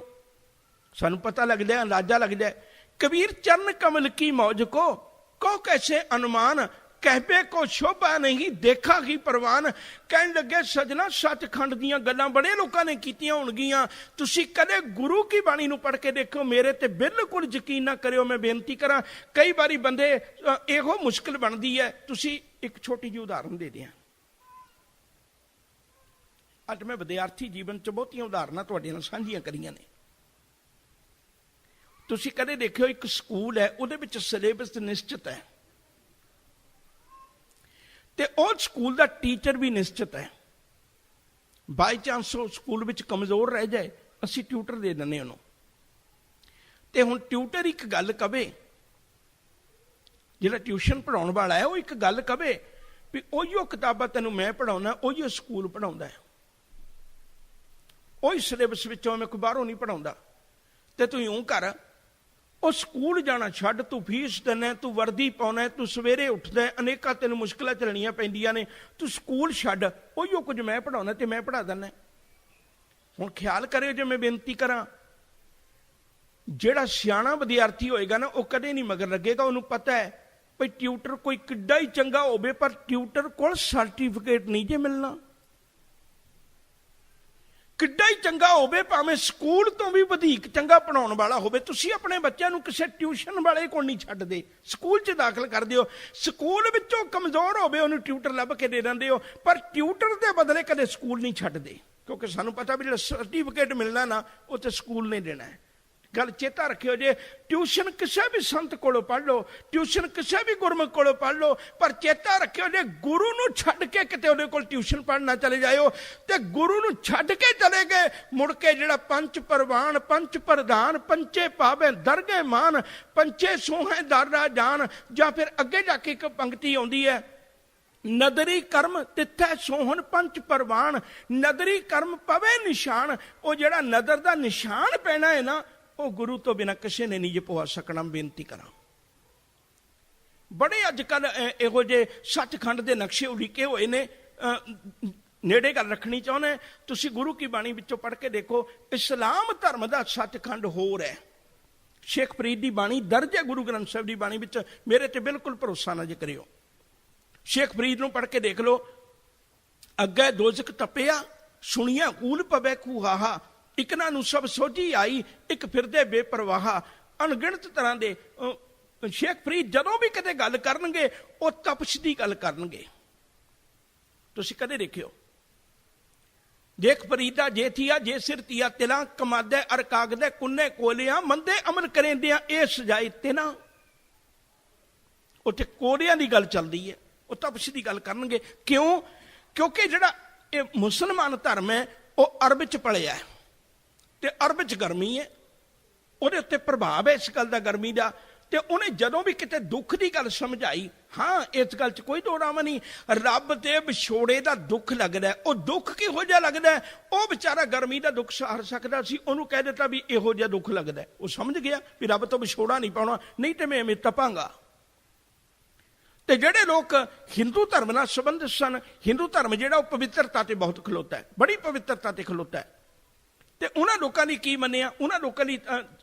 ਸਾਨੂੰ ਪਤਾ ਲੱਗਦਾ, ਅੰਦਾਜ਼ਾ ਲੱਗਦਾ। ਕਬੀਰ ਚਰਨ ਕਮਲ ਕੀ ਮੌਜ ਕੋ ਕੈਸੇ ਅਨੁਮਾਨ, कहबे को शोभा नहीं देखा ही परवान। कहन लगे सजना सचखंड दीयां गल्लां बड़े लोगों ने कीतियां होणगीਆਂ, तुसीं कदे गुरु की बाणी नूं पढ़ के देखो, मेरे ते बिल्कुल यकीन ना करियो। मैं बेनती करा, कई बारी बंदे इहो मुश्किल बनदी है। तुसीं एक छोटी जी उदाहरण दे दियां। अज मैं विद्यार्थी जीवन च बहुतियां उदाहरणां तुहाडे नाल साਂਝੀਆਂ करीਆਂ ने। तुसीं कदे देखियो एक स्कूल है, उहदे विच सिलेबस निश्चित है ते उस स्कूल का टीचर भी निश्चित है। बाई चांस वो स्कूल में कमजोर रह जाए, असी ट्यूटर दे दें उन्होंने। तो हुण ट्यूटर एक गल कहे, जिहड़ा ट्यूशन पढ़ाउण वाला है, वो एक गल कहे भी उहियो किताबां तैनूं मैं पढ़ाउणा, उहियो स्कूल पढ़ाउंदा है, उही सिलेबस विचों मैं कोई बाहरों नहीं पढ़ाउंदा। ते तूं यूं कर, ਉਹ ਸਕੂਲ ਜਾਣਾ ਛੱਡ, ਤੂੰ ਫੀਸ ਦਿੰਦਾ, ਤੂੰ ਵਰਦੀ ਪਾਉਣਾ, ਤੂੰ ਸਵੇਰੇ ਉੱਠਦਾ, ਅਨੇਕਾਂ ਤੈਨੂੰ ਮੁਸ਼ਕਿਲਾਂ ਝੱਲਣੀਆਂ ਪੈਂਦੀਆਂ ਨੇ, ਤੂੰ ਸਕੂਲ ਛੱਡ, ਉਹੀਓ ਕੁਝ ਮੈਂ ਪੜਾਉਣਾ ਤੇ ਮੈਂ ਪੜਾ ਦਿੰਦਾ। ਹੁਣ ਖਿਆਲ ਕਰਿਓ, ਜੇ ਮੈਂ ਬੇਨਤੀ ਕਰਾਂ, ਜਿਹੜਾ ਸਿਆਣਾ ਵਿਦਿਆਰਥੀ ਹੋਏਗਾ ਨਾ, ਉਹ ਕਦੇ ਨਹੀਂ ਮਗਰ ਲੱਗੇਗਾ। ਉਹਨੂੰ ਪਤਾ ਹੈ ਭਈ ਟਿਊਟਰ ਕੋਈ ਕਿੱਡਾ ਹੀ ਚੰਗਾ ਹੋਵੇ, ਪਰ ਟਿਊਟਰ ਕੋਲ ਸਰਟੀਫਿਕੇਟ ਨਹੀਂ ਜੇ ਮਿਲਣਾ। ਕਿੱਡਾ ਹੀ ਚੰਗਾ ਹੋਵੇ, ਭਾਵੇਂ ਸਕੂਲ ਤੋਂ ਵੀ ਵਧੇਕ ਚੰਗਾ ਪੜਾਉਣ ਵਾਲਾ ਹੋਵੇ, ਤੁਸੀਂ ਆਪਣੇ ਬੱਚਿਆਂ ਨੂੰ ਕਿਸੇ ਟਿਊਸ਼ਨ ਵਾਲੇ ਕੋਲ ਨਹੀਂ ਛੱਡਦੇ, ਸਕੂਲ 'ਚ ਦਾਖਲ ਕਰ ਦਿਓ। ਸਕੂਲ ਵਿੱਚੋਂ ਕਮਜ਼ੋਰ ਹੋਵੇ, ਉਹਨੂੰ ਟਿਊਟਰ ਲੱਭ ਕੇ ਦੇ ਦਿੰਦੇ ਹੋ, ਪਰ ਟਿਊਟਰ ਦੇ ਬਦਲੇ ਕਦੇ ਸਕੂਲ ਨਹੀਂ ਛੱਡਦੇ, ਕਿਉਂਕਿ ਸਾਨੂੰ ਪਤਾ ਵੀ ਜਿਹੜਾ ਸਰਟੀਫਿਕੇਟ ਮਿਲਣਾ ਨਾ, ਉਹ ਤੇ ਸਕੂਲ ਨੇ ਦੇਣਾ ਹੈ। गल चेता रखियो, जे ट्यूशन किसी भी संत कोलों पढ़ लो, ट्यूशन किसी भी गुरमुख कोलों पढ़ लो, पर चेता रखियो जे गुरु नूं छड्ड के किते उहदे कोल ट्यूशन पढ़ना चले जाओ ते गुरु नूं छड्ड के चले गए, मुड़ के जिहड़ा पंच परवान, पंच प्रधान, पंचे पावे दरगे मान, पंचे सोहे दर जान, जां फिर अगे जाके एक पंक्ति आउंदी है, नदरी कर्म तिथै सोहन पंच परवान। नदरी कर्म पवे निशान, वो जिहड़ा नदर दा निशान पैना है ना, वो गुरु तो बिना किसी ने नहीं पवा सकना। बेनती करा, बड़े अजकल इहो जे सचखंड के नक्शे उलीके हुए ने, नेड़े गल रखनी चाहुंदा, तुसीं गुरु की बाणी विचों पढ़ के देखो, इस्लाम धर्म का सचखंड होर है, शेख फरीद की बाणी दर्ज है गुरु ग्रंथ साहिब की बाणी विच, मेरे ते बिल्कुल भरोसा ना जे करियो। शेख फरीद नूं पढ़ के देख लो, अगे दोजक तपिया, सुनिया कूल पवे खूहाहा, इकना नूं सब सोझी आई, एक फिरदे बेपरवाह। अनगिणत तरह के शेख फरीद जदों भी कदे गल करनगे, वो तपश की गल करनगे। तुसीं कदे देखियो, देख फरीदा जे थिया जे सिर तिया तिला, कमादे अर कागदे कुन्ने कोलियां, मंदे अमल करेंदियां ए सजाए तिना। उत्थे कोलियां की गल चलती है, वो तपश की गल करनगे। क्यों? क्योंकि जिहड़ा ये मुसलमान धर्म है, वो अरब च पलिया है ते अरब च गर्मी है, ਉਹਦੇ ਉੱਤੇ ਪ੍ਰਭਾਵ है इस गल का गर्मी का। तो उन्हें जदों भी किते दुख की गल समझाई, हाँ इस गल च कोई दोरावा नहीं, रब के विछोड़े का दुख लगता है। वो दुख किहो जिहा लगता है, वो बेचारा गर्मी का दुख सहार सकता सी, उन्होंने कह दिता भी इहो जिहा दुख लगता है। वो समझ गया भी रब तो विछोड़ा नहीं पाउणा, नहीं तो मैं इवें तपांगा। तो जिहड़े लोग हिंदू धर्म नाल संबंधित सन, हिंदू धर्म जिहड़ा वो पवित्रता ते बहुत खलोता है, बड़ी पवित्रता ते खलोता है। तो उन्होंने लोगों ने की मनिया, उन्होंने लोगों ने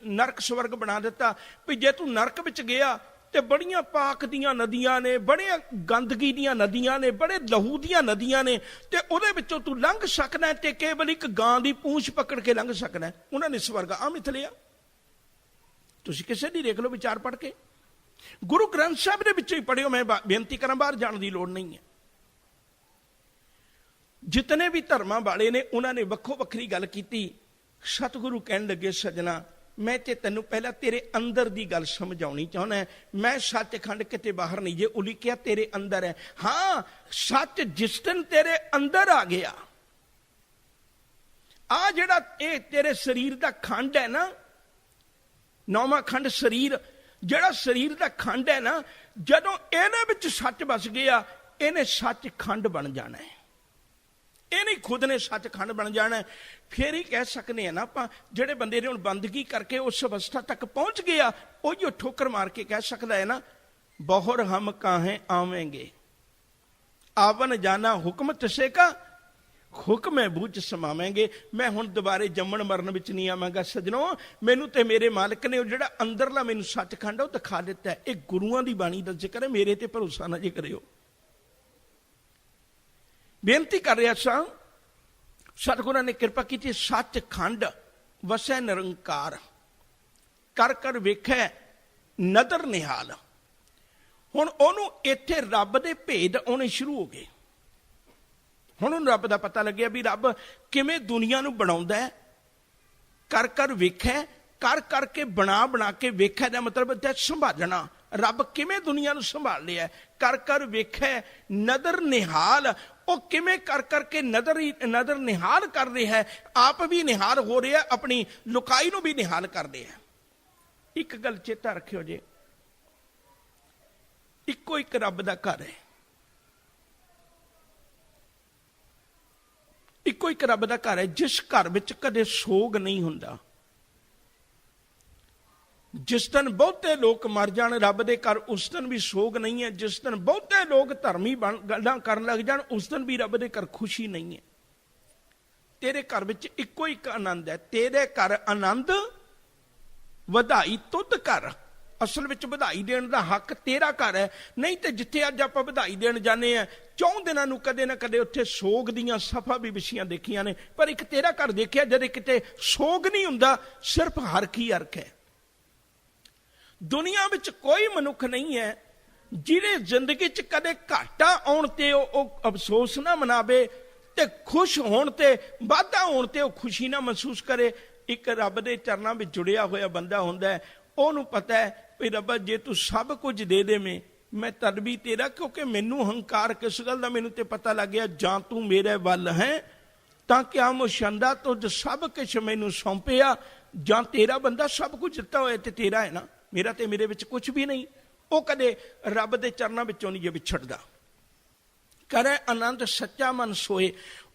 नरक स्वर्ग बना दिता भी जे तू नरक विच गया तो बड़ियां पाक दियां नदियां ने, बड़े गंदगी दियां नदियां ने, बड़े लहू दियां नदियां ने, तो उहदे विचों तू लंघ सकना है, तो केवल एक गां दी पूंछ पकड़ के लंघ सकना है। उन्होंने स्वर्ग आ मिथ लिया। तुसीं किसे दी देख लो विचार पढ़ के, गुरु ग्रंथ साहिब दे विचों ही पढ़ियो, मैं बेनती करां बाहर जाण दी लोड़ नहीं है। जितने भी धर्मां वाले ने उन्होंने वक्खो वक्खरी गल कीती। सतगुरु कहन लगे, सजना मैं ते तैनूं पहला तेरे अंदर दी गल समझाउणी चाहुंदा है, मैं सचखंड किते बाहर नहीं जे उलीकिया, तेरे अंदर है। हाँ सच जिस दिन तेरे अंदर आ गया, आ जिहड़ा ये तेरे शरीर दा खंड है ना, नौवां खंड शरीर, जिहड़ा शरीर दा खंड है ना, जदों इहदे विच सच बस गया, इहने सचखंड बन जाना है। ये नहीं खुद ने सचखंड बन जाना है। फिर ही कह सकते हैं ना आप, जेडे बंदे ने हुण बंदगी करके उस अवस्था तक पहुंच गया, वो ठोकर मार के कह सकता है ना, बहुर हम काहे आवेंगे, आवन जाना हुक्म तसे का, हुक्म है बूझ समावेंगे। मैं हुण दुबारे जम्मण मरण विच नहीं आवांगा सजनों, मैनू ते मेरे मालिक ने जिहड़ा अंदरला मैनू सचखंड वो दिखा दिता है। ये गुरुआं दी बाणी दा जिक्र है, मेरे ते भरोसा ना जे करियो। बेनती कर रहा सा, सतगुरां ने कृपा की, सचखंड वसै निरंकार, कर कर वेखै नदर निहाल। हुण ओनू इत्थे रब दे भेद आने शुरू हो गए। हुण उन्हें रब दा पता लग्या भी रब किवें दुनिया नू बनाउंदा है। कर कर वेखै, कर करके बना बना के वेखै दा मतलब है संभालना। रब किवें दुनिया नू संभाल लिया। कर कर वेखै नदर निहाल, वो किवें कर करके नदर निहाल कर रहा है। आप भी निहाल हो रहा है, अपनी लुकाई नू भी निहाल कर रहा है। एक गल चेता रखियो जे, इको एक रब दा घर है, इको एक रब दा घर है। जिस घर विच कदे सोग नहीं हुंदा। जिस दिन बहुते लोग मर जाण रब दे घर, उस दिन भी सोग नहीं है। जिस दिन बहुते लोग धर्मी गल्लां करन लग जाण, उस दिन भी रब दे घर खुशी नहीं है। तेरे घर विच इको एक आनंद है। तेरे घर आनंद वधाई तुद कर। असल विच बधाई देण दा हक तेरा घर है। नहीं तो जिथे अज आपां बधाई देण जाने आ, 4 दिनां नूं कदे ना कदे उत्थे सोग दीयां सफा भी विछियां देखियां ने, पर एक तेरा घर देखिया जदे किते सोग नहीं हुंदा, सिर्फ हरख ही हरख है। दुनिया विच कोई मनुख नहीं है जिहदे जिंदगी च कदे घाटा आउण ते ओह अफसोस ना मनावे ते खुश होण ते वाधा होण ते ओह खुशी ना महसूस करे। एक रब दे चरनां विच जुड़िया होया बंदा हुंदा है, ओहनूं पता है भी रब्बा जे तू सब कुछ दे देवें मैं तद भी तेरा, क्योंकि मैनू हंकार किस गल दा मैनू ते पता लग गया, जां तू मेरे वल है तां क्या मुशंदा तुझ सब कुछ मैनू सौंपिया, जां तेरा बंदा सब कुछ दिता होया ते तेरा है ना, मेरा ते मेरे विच कुछ भी नहीं। वो कदे रब दे चरनां विचों नहीं जे विछड़दा। करे आनंद सच्चा मन सोए।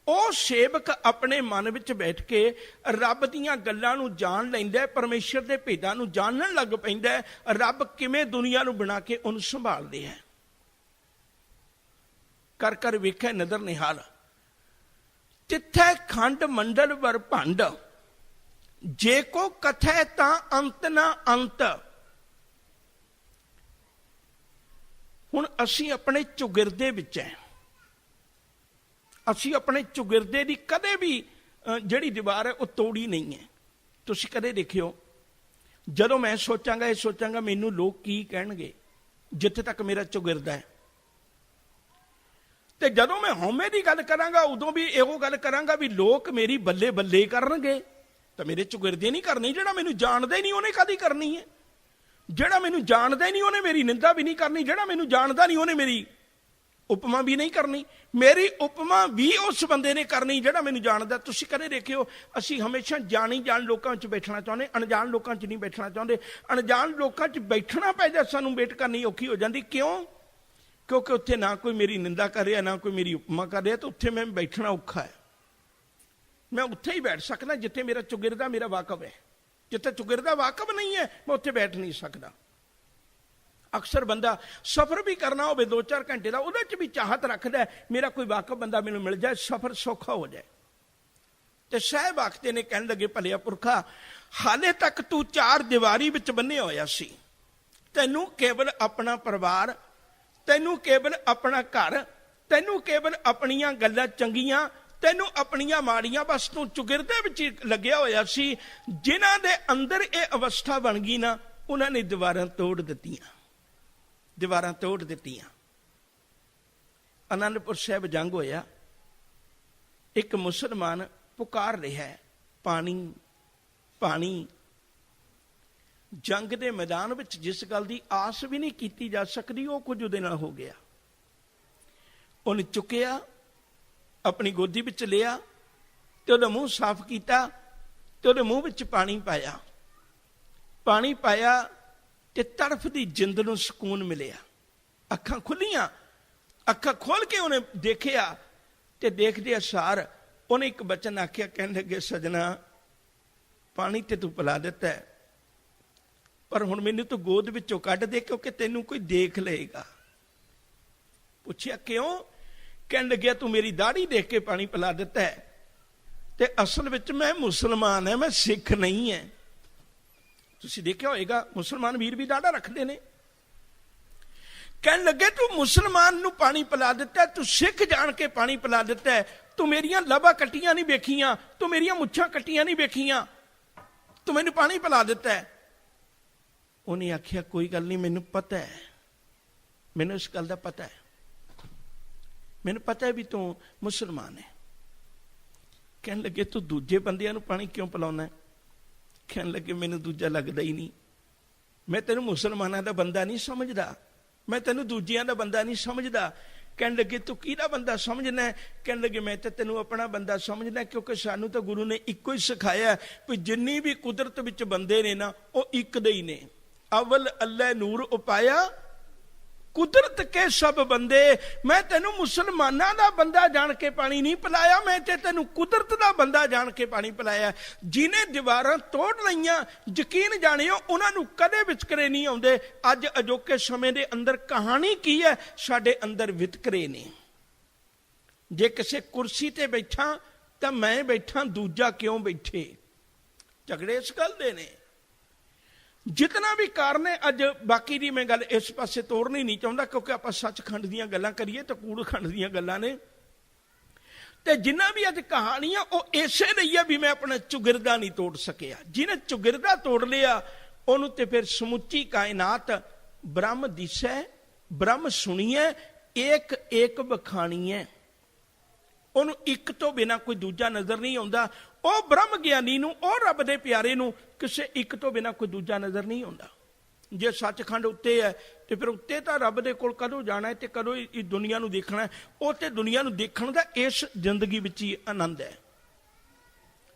ਉਹ ਸੇਵਕ ਆਪਣੇ ਮਨ ਵਿੱਚ ਬੈਠ ਕੇ ਰੱਬ ਦੀਆਂ ਗੱਲਾਂ ਨੂੰ ਜਾਣ ਲੈਂਦਾ, ਪਰਮੇਸ਼ਰ ਦੇ ਭੇਦਾਂ ਨੂੰ ਜਾਣਨ ਲੱਗ ਪੈਂਦਾ, ਰੱਬ ਕਿਵੇਂ ਦੁਨੀਆ ਨੂੰ ਬਣਾ ਕੇ ਉਹਨੂੰ ਸੰਭਾਲਦੇ ਹੈ। ਕਰ ਕਰ ਵੇਖੇ ਨਦਰ ਨਿਹਾਲ, ਤਿੱਥੈ ਖੰਡ ਮੰਡਲ ਵਰ ਭੰਡ, ਜੇ ਕੋ ਕਥੈ ਤਾਂ ਅੰਤ ਨਾ ਅੰਤ। ਹੁਣ ਅਸੀਂ ਆਪਣੇ ਚੁਗਿਰਦੇ ਵਿੱਚ ਹੈ, ਅਸੀਂ ਆਪਣੇ ਚੁਗਿਰਦੇ ਦੀ ਕਦੇ ਵੀ ਜਿਹੜੀ ਦੀਵਾਰ ਹੈ ਉਹ ਤੋੜੀ ਨਹੀਂ ਹੈ। ਤੁਸੀਂ ਕਦੇ ਦੇਖਿਓ, ਜਦੋਂ ਮੈਂ ਸੋਚਾਂਗਾ ਇਹ ਸੋਚਾਂਗਾ ਮੈਨੂੰ ਲੋਕ ਕੀ ਕਹਿਣਗੇ, ਜਿੱਥੇ ਤੱਕ ਮੇਰਾ ਚੁਗਿਰਦਾ ਹੈ, ਤੇ ਜਦੋਂ ਮੈਂ ਹਉਮੈ ਦੀ ਗੱਲ ਕਰਾਂਗਾ ਉਦੋਂ ਵੀ ਇਹੋ ਗੱਲ ਕਰਾਂਗਾ ਵੀ ਲੋਕ ਮੇਰੀ ਬੱਲੇ ਬੱਲੇ ਕਰਨਗੇ, ਤਾਂ ਮੇਰੇ ਚੁਗਿਰਦੇ ਨਹੀਂ ਕਰਨੀ। ਜਿਹੜਾ ਮੈਨੂੰ ਜਾਣਦਾ ਹੀ ਨਹੀਂ ਉਹਨੇ ਕਾਹਦੀ ਕਰਨੀ ਹੈ। ਜਿਹੜਾ ਮੈਨੂੰ ਜਾਣਦਾ ਹੀ ਨਹੀਂ ਉਹਨੇ ਮੇਰੀ ਨਿੰਦਾ ਵੀ ਨਹੀਂ ਕਰਨੀ। ਜਿਹੜਾ ਮੈਨੂੰ ਜਾਣਦਾ ਨਹੀਂ ਉਹਨੇ ਮੇਰੀ उपमा भी नहीं करनी। मेरी उपमा भी उस बंदे ने करनी जिहड़ा मैनूं जानदा। तुसीं कदे देखिओ असीं हमेशा जानी जान लोकां 'च बैठना चाहुंदे, अणजाण लोकां 'च नहीं बैठना चाहुंदे। अणजाण लोकां 'च बैठना पैदा सानूं वेट करनी औखी हो जाती। क्यों? क्योंकि उत्थे ना कोई मेरी निंदा कर रहा ना कोई मेरी उपमा कर रहा, तो उत्थे मैं बैठना औखा है। मैं उत्थे ही बैठ सकदा जिथे मेरा चुगिरदा मेरा वाकफ है। जिथे चुगिरदा वाकफ नहीं है मैं उत्थे बैठ नहीं सकदा। अक्सर बंदा सफर भी करना हो 2-4 घंटे का, उहदे च भी चाहत रखता है मेरा कोई वाकफ बंदा मैनूं मिल जाए, सफर सौखा हो जाए। तो साहब आखते ने कहन लगे, भलिया पुरखा हाले तक तू 4 दीवारी विच बन्ने होया सी, तैनूं केवल अपना परिवार, तैनूं केवल अपना घर, तैनूं केवल अपनियां गल्लां चंगियां, तैनूं अपनियां माड़ियां, बस तू चुगिरदे विच लग्या होया सी। जिन्हां दे अंदर ये अवस्था बन गई ना, उन्हां ने दीवारां तोड़ दित्तियां, दीवारां तोड़ दित्तियां। आनंदपुर साहब जंग होया, एक मुसलमान पुकार रहा है पानी पानी। जंग के मैदान में जिस गल की आस भी नहीं की जा सकती वो कुछ उहदे नाल हो गया। उन्हें चुकया, अपनी गोदी विच लिया, ते उहदा मूँह साफ किया, ते उहदे मूँह विच पानी पाया। पानी पाया ते तड़फदी जिंद नूं सुकून मिलिया। अखां खुलियां, अखां खोल के उन्हें देखिया, ते देखदे सार उन्हें एक बचन आख्या, कहन लगे सजना पानी ते तू पिला दिता है, पर हुण मैनू तू गोद विचों कढ दे, क्योंकि तैनूं कोई देख लेगा। पुछया क्यों? कहन लग्या तू मेरी दाढ़ी देख के पानी पिला दिता है, ते असल विच मैं मुसलमान है, मैं सिख नहीं है। तुसीं देखिया होएगा मुसलमान वीर भी दाढ़ा रखते ने। कहन लगे तू मुसलमान नूं पानी पिला दिता है, तू सिख जान के पानी पिला दिता है, तू मेरियां लबा कट्टियां नहीं वेखियां, तू मेरियां मुच्छां कट्टियां नहीं वेखियां, तू मैनूं पानी पिला दिता है। उन्हें आखिया कोई गल नहीं, मैनूं पता है, मैनूं इस गल दा पता है, मैनूं पता है भी तू मुसलमान है। कहन लगे तू दूजे बंदियां नूं पानी क्यों पिलाउना है? कहन लगे मैनूं दूजा लगदा ही नहीं, मैं तेनूं मुसलमानां दा बंदा नहीं समझदा, मैं तेनूं दूजियां दा बंदा नहीं समझदा। कहन लगे तू किहदा बंदा समझना है? कहन लगे मैं तो तेनूं अपना बंदा समझना, क्योंकि सानूं तो गुरु ने इक्को ही सिखाया भी जिन्नी भी कुदरत विच बंदे ने ना वो एक दे ही ने। अवल अल्लाह नूर उपाया कुदरत के सब बंदे। मैं तेनू मुसलमाना दा बंदा जान के पानी नहीं पिलाया, मैं ते तेनू कुदरत दा बंदा जान के पानी पिलाया। जिन्हें दीवारां तोड़ लईयां यकीन जानियो उन्हां नूं कदे वितकरे नहीं आउंदे। अज अजोके समय दे अंदर कहानी की है, साडे अंदर वितकरे ने। जे किसी कुर्सी ते बैठा तां मैं बैठा, दूजा क्यों बैठे, झगड़े इस गल दे ने। जितना भी कारण है, अज बाकी दी मैं गल इस पासे तोड़नी नहीं चाहता, क्योंकि आप सचखंड दीयां गल्लां करिए तो कूड़खंड दीयां गल्लां ने। ते जिन्ना भी अज कहानियां वो इसे लिए भी मैं अपना चुगिरदा नहीं तोड़ सकिया। जिन्हें चुगिरदा तोड़ लिया उन्होंने ते फिर समुची कायनात ब्रह्म दिसै, ब्रह्म सुनिए, एक एक बखानी है। उन्होंने एक तो बिना कोई दूजा नजर नहीं आता। वह ब्रह्म ज्ञानी नूं, वह रब दे प्यारे नूं किसी एक तो बिना कोई दूजा नजर नहीं आता। जे सचखंड उत्ते है तो फिर उत्ते तो रब दे कोल कदों जाना है, तो कदों इस दुनिया नूं देखना है। वो तो दुनिया नूं देखण दा इस जिंदगी विच ही आनंद है।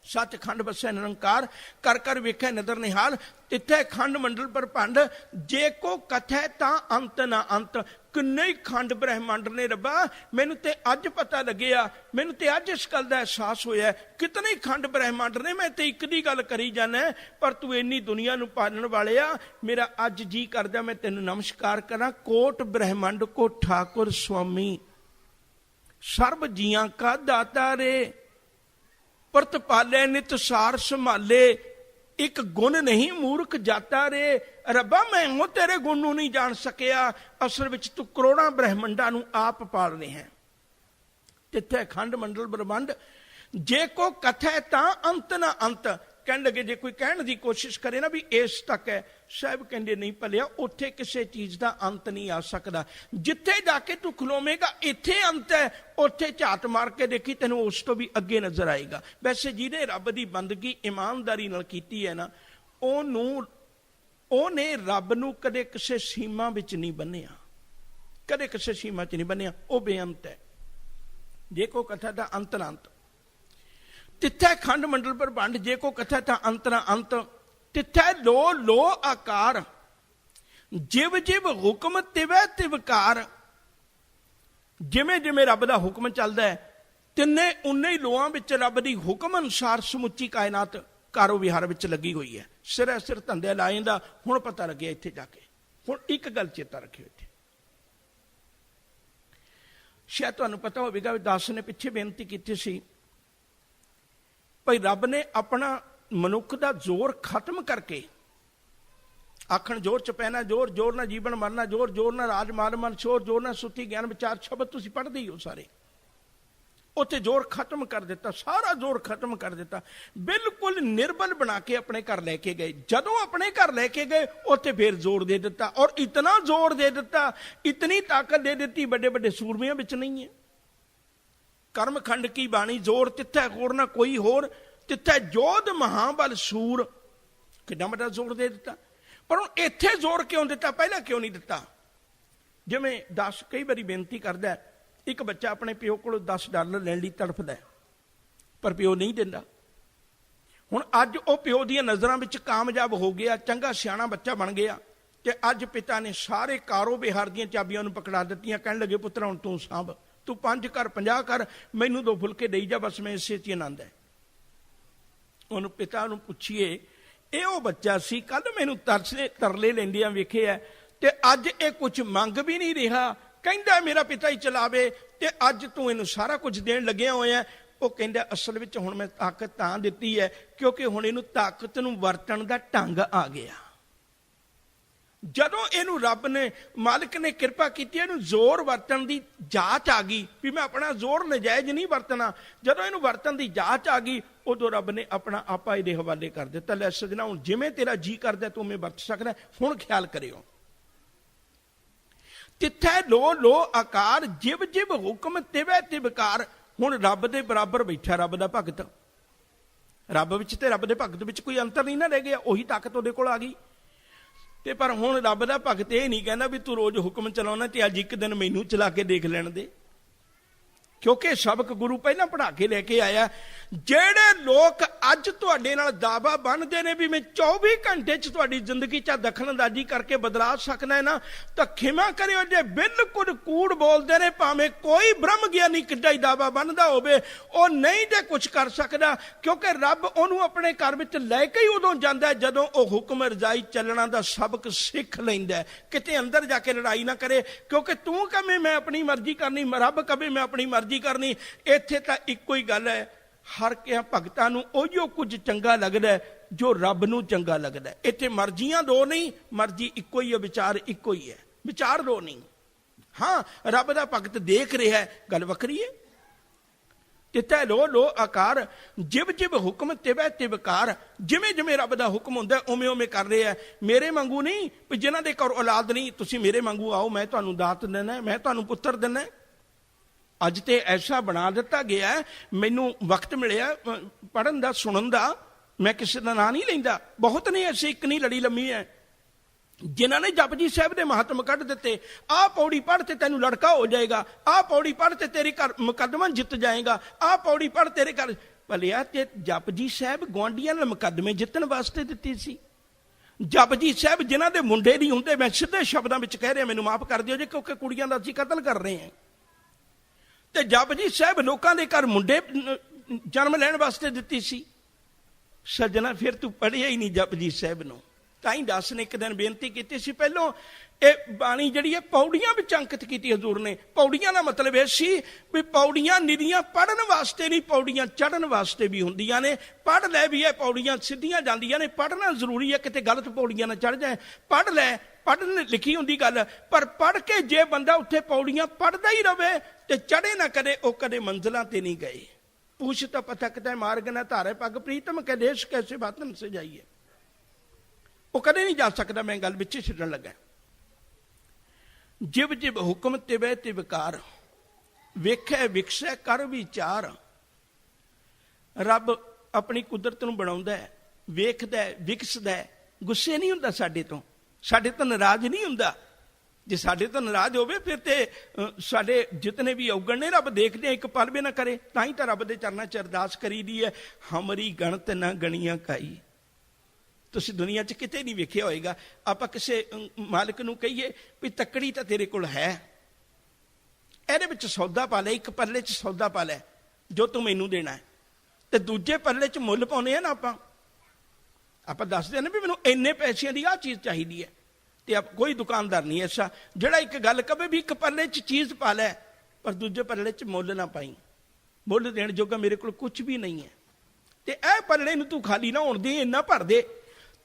सचखंड बसै निरंकार, कर कर वेखै नदर निहाल, तिथै खंड मंडल पर भंड, जे को कथै तां अंत ना अंत। किन्ने ही खंड ब्रह्मंड ने रब्बा, मैनू ते अज पता लग्या, मैनू ते अज इस गल दा एहसास होया। कितने खंड ब्रह्मंड ने, मैं ते एक दी गल करी जाना, पर तू इन्नी दुनिया नूं पालण वाले आ। मेरा अज जी करदा मैं तैनूं नमस्कार करा। कोट ब्रह्मंड को ठाकुर स्वामी, सर्ब जियां का दाता रे, परत पाले नित सार संभाले, एक गुण नहीं मूर्ख जाता रे। रब्बा मैं वो तेरे गुण नूं नहीं जान सकिया, असल विच तू करोड़ां ब्रह्मंडां नूं आप पालने हैं। तिथे खंड मंडल ब्रह्मंड, जे को कथै तां अंत ना अंत। कहने लगे जे कोई कहने की कोशिश करे ना भी इस तक है, साहब कहते नहीं भलिया, उत्थे किसी चीज का अंत नहीं आ सकता। जिथे जाके तू खलोवेगा इत्थे अंत है, उत्थे झात मार के देखी तेनों उस तो भी अगे नजर आएगा। वैसे जिन्हें रब की बंदगी ईमानदारी नाल कीती है ना, ओने रब नूं कदे किसी सीमा विच नहीं बन्निया, कदे किसी सीमा च नहीं बन्निया। वह बेअंत है। जे को कथा दा अंत ना अंत, तिथे खंड मंडल पर भंड, जे को कथा था अंत ना अंत। तिथे लो लो आकार, जिव जिव हुक्म तिवै तिवकार। जिमें जिमें रब दा हुक्म चलदा है, तिन्ने उन्ने ही लोआं विच रब दी हुक्म अनुसार समुची कायनात कारो विहार विच लगी हुई है। सिर सिर धंधे लाए दा हुण पता लग्या इत्थे जाके। हुण एक गल चेता रखियो, इत्थे शायद तुहानूं पता होवेगा भी दास ने पिछे बेनती कीती सी भाई रब ने अपना मनुख का जोर खत्म करके, आखण जोर च पैना जोर, जोर ना जीवन मरना जोर, जोर ना राज माल मन शोर, जोर ना सुती ज्ञान विचार शब्द तुसीं पढ़दे ही हो सारे। उत्थे जोर खत्म कर दिता, सारा जोर खत्म कर दिता, बिल्कुल निर्बल बना के अपने घर लैके गए। जदों अपने घर लैके गए उत्थे फिर जोर दे दिता, और इतना जोर दे दिता, इतनी ताकत दे दी बड़े बड़े सूरमियां विच नहीं है। कर्म खंड की बाणी जोर तिथे होर ना कोई होर, तिथे जोध महाबल सूर। कितना बड़ा जोर दे दिता, पर हुण इत्थे जोर क्यों दिता, पहला क्यों नहीं दिता? जिवें दास कई बारी बेनती करदा, एक बच्चा अपने प्यो को $10 लैण लई तड़फदा, पर प्यो नहीं दिंदा। हुण अज वो प्यो दी नज़रां विच कामयाब हो गया, चंगा सियाणा बच्चा बन गया, ते अज पिता ने सारे कारो बिहार दीयां चाबियां नूं पकड़ा दित्तियां। कहण लगे पुत्रा हुण तूं सांभ, तू 5 कर 50 कर, मैनू 2 फुलके देई जा, बस मैं इसे च आनंद है। उन्होंने पिता नूं पुछिए, ये वो बच्चा सी कल मैनू तरले लैंदियां वेखे है, ते अज ये कुछ मंग भी नहीं रहा, ਕਹਿੰਦਾ ਮੇਰਾ ਪਿਤਾ ਹੀ ਚਲਾਵੇ, ਤੇ ਅੱਜ ਤੂੰ ਇਹਨੂੰ ਸਾਰਾ ਕੁਝ ਦੇਣ ਲੱਗਿਆ ਹੋਇਆ। ਉਹ ਕਹਿੰਦਾ ਅਸਲ ਵਿੱਚ ਹੁਣ ਮੈਂ ਤਾਕਤ ਤਾਂ ਦਿੱਤੀ ਹੈ ਕਿਉਂਕਿ ਹੁਣ ਇਹਨੂੰ ਤਾਕਤ ਨੂੰ ਵਰਤਣ ਦਾ ਢੰਗ ਆ ਗਿਆ। ਜਦੋਂ ਇਹਨੂੰ ਰੱਬ ਨੇ, ਮਾਲਕ ਨੇ ਕਿਰਪਾ ਕੀਤੀ, ਇਹਨੂੰ ਜ਼ੋਰ ਵਰਤਣ ਦੀ ਜਾਚ ਆ ਗਈ ਵੀ ਮੈਂ ਆਪਣਾ ਜ਼ੋਰ ਨਜਾਇਜ਼ ਨਹੀਂ ਵਰਤਣਾ। ਜਦੋਂ ਇਹਨੂੰ ਵਰਤਣ ਦੀ ਜਾਚ ਆ ਗਈ, ਉਦੋਂ ਰੱਬ ਨੇ ਆਪਣਾ ਆਪਾ ਇਹਦੇ ਹਵਾਲੇ ਕਰ ਦਿੱਤਾ। ਲੈ ਸਜਣਾ, ਹੁਣ ਜਿਵੇਂ ਤੇਰਾ ਜੀ ਕਰਦਾ ਤੂੰ ਉਵੇਂ ਵਰਤ ਸਕਦਾ, ਹੁਣ ਖਿਆਲ ਕਰਿਓ। ਤਿੱਥੈ ਲੋ ਲੋ ਆਕਾਰ, ਜਿਵ ਜਿਵ ਹੁਕਮ ਤਿਵੈ ਤਿਵਕਾਰ। ਹੁਣ ਰੱਬ ਦੇ ਬਰਾਬਰ ਬੈਠਾ ਰੱਬ ਦਾ ਭਗਤ। ਰੱਬ ਵਿੱਚ ਤੇ ਰੱਬ ਦੇ ਭਗਤ ਵਿੱਚ ਕੋਈ ਅੰਤਰ ਨਹੀਂ ਨਾ ਰਹਿ ਗਿਆ, ਉਹੀ ਤਾਕਤ ਉਹਦੇ ਕੋਲ ਆ ਗਈ। ਤੇ ਪਰ ਹੁਣ ਰੱਬ ਦਾ ਭਗਤ ਇਹ ਨਹੀਂ ਕਹਿੰਦਾ ਵੀ ਤੂੰ ਰੋਜ਼ ਹੁਕਮ ਚਲਾਉਣਾ ਤੇ ਅੱਜ ਇੱਕ ਦਿਨ ਮੈਨੂੰ ਚਲਾ ਕੇ ਦੇਖ ਲੈਣ ਦੇ, ਕਿਉਂਕਿ ਸਬਕ ਗੁਰੂ ਪਹਿਲਾਂ ਪੜ੍ਹਾ ਕੇ ਲੈ ਕੇ ਆਇਆ। ਜਿਹੜੇ ਲੋਕ ਅੱਜ ਤੁਹਾਡੇ ਨਾਲ ਦਾਵਾ ਬੰਨ੍ਹਦੇ ਨੇ ਵੀ ਮੈਂ 24 ਘੰਟੇ 'ਚ ਤੁਹਾਡੀ ਜ਼ਿੰਦਗੀ 'ਚ ਦਖਲਅੰਦਾਜ਼ੀ ਕਰਕੇ ਬਦਲਾ ਸਕਦਾ ਹੈ ਨਾ, ਤਾਂ ਖਿਮਾ ਕਰਿਓ ਜੇ ਬਿਲਕੁਲ ਕੂੜ ਬੋਲਦੇ ਨੇ। ਭਾਵੇਂ ਕੋਈ ਬ੍ਰਹਮ ਗਿਆਨੀ ਕਿੱਡਾ ਹੀ ਦਾਵਾ ਬੰਨ੍ਹਦਾ ਹੋਵੇ, ਉਹ ਨਹੀਂ ਜੇ ਕੁਝ ਕਰ ਸਕਦਾ, ਕਿਉਂਕਿ ਰੱਬ ਉਹਨੂੰ ਆਪਣੇ ਘਰ ਵਿੱਚ ਲੈ ਕੇ ਹੀ ਉਦੋਂ ਜਾਂਦਾ ਜਦੋਂ ਉਹ ਹੁਕਮ ਰਜ਼ਾਈ ਚੱਲਣਾ ਦਾ ਸਬਕ ਸਿੱਖ ਲੈਂਦਾ। ਕਿਤੇ ਅੰਦਰ ਜਾ ਕੇ ਲੜਾਈ ਨਾ ਕਰੇ, ਕਿਉਂਕਿ ਤੂੰ ਕਵੇਂ ਮੈਂ ਆਪਣੀ ਮਰਜ਼ੀ ਕਰਨੀ, ਰੱਬ ਕਵੇ ਮੈਂ ਆਪਣੀ ਮਰਜ਼ੀ ਕਰਨੀ। ਇੱਥੇ ਤਾਂ ਇੱਕੋ ਹੀ ਗੱਲ ਹੈ, ਹਰ ਕਿਆ ਭਗਤਾਂ ਨੂੰ ਉਹੀਓ ਕੁਝ ਚੰਗਾ ਲੱਗਦਾ ਜੋ ਰੱਬ ਨੂੰ ਚੰਗਾ ਲੱਗਦਾ। ਇੱਥੇ ਮਰਜ਼ੀਆਂ ਦੋ ਨਹੀਂ, ਮਰਜ਼ੀ ਇੱਕੋ ਹੀ ਹੈ, ਵਿਚਾਰ ਇੱਕੋ ਹੀ ਹੈ, ਵਿਚਾਰ ਦੋ ਨਹੀਂ। ਹਾਂ, ਰੱਬ ਦਾ ਭਗਤ ਦੇਖ ਰਿਹਾ, ਗੱਲ ਵੱਖਰੀ ਹੈ। ਤਿੱਥੈ ਲੋ ਲੋ ਆਕਾਰ, ਜਿਵ ਜਿਵ ਹੁਕਮ ਤਿਵੈ ਤਿਵਕਾਰ। ਜਿਵੇਂ ਜਿਵੇਂ ਰੱਬ ਦਾ ਹੁਕਮ ਹੁੰਦਾ ਉਵੇਂ ਉਵੇਂ ਕਰ ਰਿਹਾ। ਮੇਰੇ ਵਾਂਗੂ ਨਹੀਂ ਵੀ ਜਿਨ੍ਹਾਂ ਦੇ ਘਰ ਔਲਾਦ ਨਹੀਂ, ਤੁਸੀਂ ਮੇਰੇ ਵਾਂਗੂ ਆਓ, ਮੈਂ ਤੁਹਾਨੂੰ ਦਾਤ ਦੇਣਾ, ਮੈਂ ਤੁਹਾਨੂੰ ਪੁੱਤਰ ਦੇਣਾ। ਅੱਜ ਤੇ ਐਸਾ ਬਣਾ ਦਿੱਤਾ ਗਿਆ, ਮੈਨੂੰ ਵਕਤ ਮਿਲਿਆ ਪੜ੍ਹਨ ਦਾ, ਸੁਣਨ ਦਾ, ਮੈਂ ਕਿਸੇ ਦਾ ਨਾਂ ਨਹੀਂ ਲੈਂਦਾ, ਬਹੁਤ ਨੇ ਐਸੇ, ਇੱਕ ਨਹੀਂ ਲੜੀ ਲੰਮੀ ਹੈ, ਜਿਨ੍ਹਾਂ ਨੇ ਜਪਜੀ ਸਾਹਿਬ ਦੇ ਮਹਾਤਮ ਕੱਢ ਦਿੱਤੇ। ਆਹ ਪੌੜੀ ਪੜ੍ਹ ਤੇ ਤੈਨੂੰ ਲੜਕਾ ਹੋ ਜਾਏਗਾ, ਆਹ ਪੌੜੀ ਪੜ੍ਹ ਤੇ ਤੇਰੇ ਘਰ ਮੁਕੱਦਮਾ ਜਿੱਤ ਜਾਏਗਾ, ਆਹ ਪੌੜੀ ਪੜ੍ਹ ਤੇਰੇ ਘਰ। ਭਲਿਆ ਤੇ ਜਪਜੀ ਸਾਹਿਬ ਗੁਆਂਢੀਆਂ ਨਾਲ ਮੁਕੱਦਮੇ ਜਿੱਤਣ ਵਾਸਤੇ ਦਿੱਤੀ ਸੀ। ਜਪਜੀ ਸਾਹਿਬ ਜਿਨ੍ਹਾਂ ਦੇ ਮੁੰਡੇ ਨਹੀਂ ਹੁੰਦੇ, ਮੈਂ ਸਿੱਧੇ ਸ਼ਬਦਾਂ ਵਿੱਚ ਕਹਿ ਰਿਹਾ, ਮੈਨੂੰ ਮਾਫ ਕਰ ਦਿਓ ਜੇ, ਕਿਉਂਕਿ ਕੁੜੀਆਂ ਦਾ ਅਸੀਂ ਕਤਲ ਕਰ ਰਹੇ ਹਾਂ। ਤੇ ਜਪਜੀ ਸਾਹਿਬ ਲੋਕਾਂ ਦੇ ਘਰ ਮੁੰਡੇ ਜਨਮ ਲੈਣ ਵਾਸਤੇ ਦਿੱਤੀ ਸੀ। ਸੱਜਣਾ, ਫਿਰ ਤੂੰ ਪੜ੍ਹਿਆ ਹੀ ਨਹੀਂ ਜਪਜੀ ਸਾਹਿਬ ਨੂੰ। ਤਾਂ ਹੀ ਦਾਸ ਨੇ ਇੱਕ ਦਿਨ ਬੇਨਤੀ ਕੀਤੀ ਸੀ, ਪਹਿਲੋਂ ਇਹ ਬਾਣੀ ਜਿਹੜੀ ਹੈ ਪੌੜੀਆਂ ਵਿੱਚ ਅੰਕਿਤ ਕੀਤੀ ਹਜ਼ੂਰ ਨੇ। ਪੌੜੀਆਂ ਦਾ ਮਤਲਬ ਇਹ ਸੀ ਵੀ ਪੌੜੀਆਂ ਨਿਰੀਆਂ ਪੜ੍ਹਨ ਵਾਸਤੇ ਨਹੀਂ, ਪੌੜੀਆਂ ਚੜ੍ਹਨ ਵਾਸਤੇ ਵੀ ਹੁੰਦੀਆਂ ਨੇ। ਪੜ੍ਹ ਲੈ ਵੀ ਇਹ ਪੌੜੀਆਂ ਸਿੱਧੀਆਂ ਜਾਂਦੀਆਂ ਨੇ, ਪੜ੍ਹਨਾ ਜ਼ਰੂਰੀ ਹੈ, ਕਿਤੇ ਗਲਤ ਪੌੜੀਆਂ ਨਾ ਚੜ੍ਹ ਜਾਏ। ਪੜ੍ਹ ਲੈ, ਪੜ੍ਹਨ ਲਿਖੀ ਹੁੰਦੀ ਗੱਲ, ਪਰ ਪੜ੍ਹ ਕੇ ਜੇ ਬੰਦਾ ਉੱਥੇ ਪੌੜੀਆਂ ਪੜ੍ਹਦਾ ਹੀ ਰਵੇ ਤੇ ਚੜ੍ਹੇ ਨਾ ਕਦੇ, ਉਹ ਕਦੇ ਮੰਜ਼ਿਲਾਂ ਤੇ ਨਹੀਂ ਗਏ। पूछ तो पथकता मार्ग न धारे पग प्रीतम के देश कैसे बातन से जाइए। वो कदे नहीं जा सकता। मैं गल विच छड्डण लगा। जिव जिव हुक्म तिवै तिवकार वेखै विकसै कर विचार। रब अपनी कुदरत नूं बनाउंदा है, वेखदा है, विकसदा है। गुस्से नहीं हुंदा साडे तो नाराज नहीं हुंदा। जे साडे तो नाराज होवे फिर ते साडे जितने भी अवगण ने रब देखदे एक पल भी ना करे। तां ही तां रब दे चरणां च अरदास करी दी है, हमरी गणत ना गणियां काई। तुसीं दुनिया च किते नहीं वेखिया होएगा आपां किसे मालिक नूं कहीए भी तकड़ी तां तेरे कोल है, इहदे विच सौदा पा ले, एक पल्ले च सौदा पा ले जो तूं मैनूं देना है, ते दूजे पल्ले च मुੱਲ पाउने आ ना आपां दसदे ने भी मैनूं इन्ने पैसिਆਂ ਦੀ ਆ चीज़ चाहिदी है। ਤੇ कोई दुकानदार नहीं ऐसा ਜਿਹੜਾ एक गल कहे भी एक पल्ले च चीज़ पा लै पर दूजे पल्ले च मुੱਲ ना पाई। मुੱਲ देण जोगा मेरे कोल कुछ भी नहीं है, ते ਇਹ पल्ले नूं तूं खाली ना होण दे, इन्ना भर दे।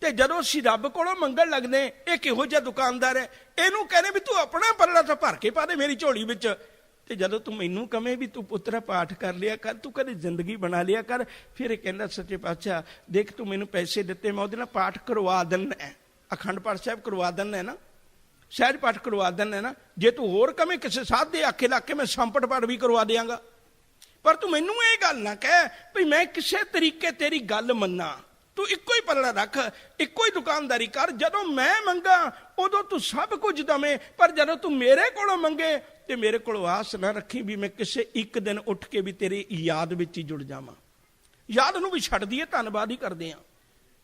ਤੇ ਜਦੋਂ ਅਸੀਂ ਰੱਬ ਕੋਲੋਂ ਮੰਗਣ ਲੱਗਦੇ ਇਹ ਕਿਹੋ ਜਿਹਾ ਦੁਕਾਨਦਾਰ ਹੈ, ਇਹਨੂੰ ਕਹਿੰਦੇ ਵੀ ਤੂੰ ਆਪਣਾ ਪੱਲਾ ਤਾਂ ਭਰ ਕੇ ਪਾ ਦੇ ਮੇਰੀ ਝੋਲੀ ਵਿੱਚ। ਤੇ ਜਦੋਂ ਤੂੰ ਮੈਨੂੰ ਕਵੇਂ ਵੀ ਤੂੰ ਪੁੱਤਰਾ ਪਾਠ ਕਰ ਲਿਆ ਕਰ, ਤੂੰ ਕਦੇ ਜ਼ਿੰਦਗੀ ਬਣਾ ਲਿਆ ਕਰ, ਫਿਰ ਇਹ ਕਹਿੰਦਾ ਸੱਚੇ ਪਾਤਸ਼ਾਹ ਦੇਖ ਤੂੰ ਮੈਨੂੰ ਪੈਸੇ ਦਿੱਤੇ, ਮੈਂ ਉਹਦੇ ਨਾਲ ਪਾਠ ਕਰਵਾ ਦਿੰਦਾ, ਅਖੰਡ ਪਾਠ ਸਾਹਿਬ ਕਰਵਾ ਦਿੰਦਾ ਨਾ, ਸਹਿਜ ਪਾਠ ਕਰਵਾ ਦਿੰਦਾ ਨਾ। ਜੇ ਤੂੰ ਹੋਰ ਕਵੇਂ ਕਿਸੇ ਸਾਧ ਦੇ ਆਖੇ ਲਾ ਕੇ ਮੈਂ ਸੰਪਟ ਪਾਠ ਵੀ ਕਰਵਾ ਦਿਆਂਗਾ, ਪਰ ਤੂੰ ਮੈਨੂੰ ਇਹ ਗੱਲ ਨਾ ਕਹਿ ਵੀ ਮੈਂ ਕਿਸੇ ਤਰੀਕੇ ਤੇਰੀ ਗੱਲ ਮੰਨਾਂ। ਤੂੰ ਇੱਕੋ ਹੀ ਪੱਲਾ ਰੱਖ, ਇੱਕੋ ਹੀ ਦੁਕਾਨਦਾਰੀ ਕਰ। ਜਦੋਂ ਮੈਂ ਮੰਗਾ ਉਦੋਂ ਤੂੰ ਸਭ ਕੁਝ ਦਵੇਂ, ਪਰ ਜਦੋਂ ਤੂੰ ਮੇਰੇ ਕੋਲੋਂ ਮੰਗੇ ਤੇ ਮੇਰੇ ਕੋਲੋਂ ਆਸ ਨਾ ਰੱਖੀ ਵੀ ਮੈਂ ਕਿਸੇ ਇੱਕ ਦਿਨ ਉੱਠ ਕੇ ਵੀ ਤੇਰੀ ਯਾਦ ਵਿੱਚ ਹੀ ਜੁੜ ਜਾਵਾਂ। ਯਾਦ ਨੂੰ ਵੀ ਛੱਡ ਦਈਏ, ਧੰਨਵਾਦ ਹੀ ਕਰਦੇ ਹਾਂ।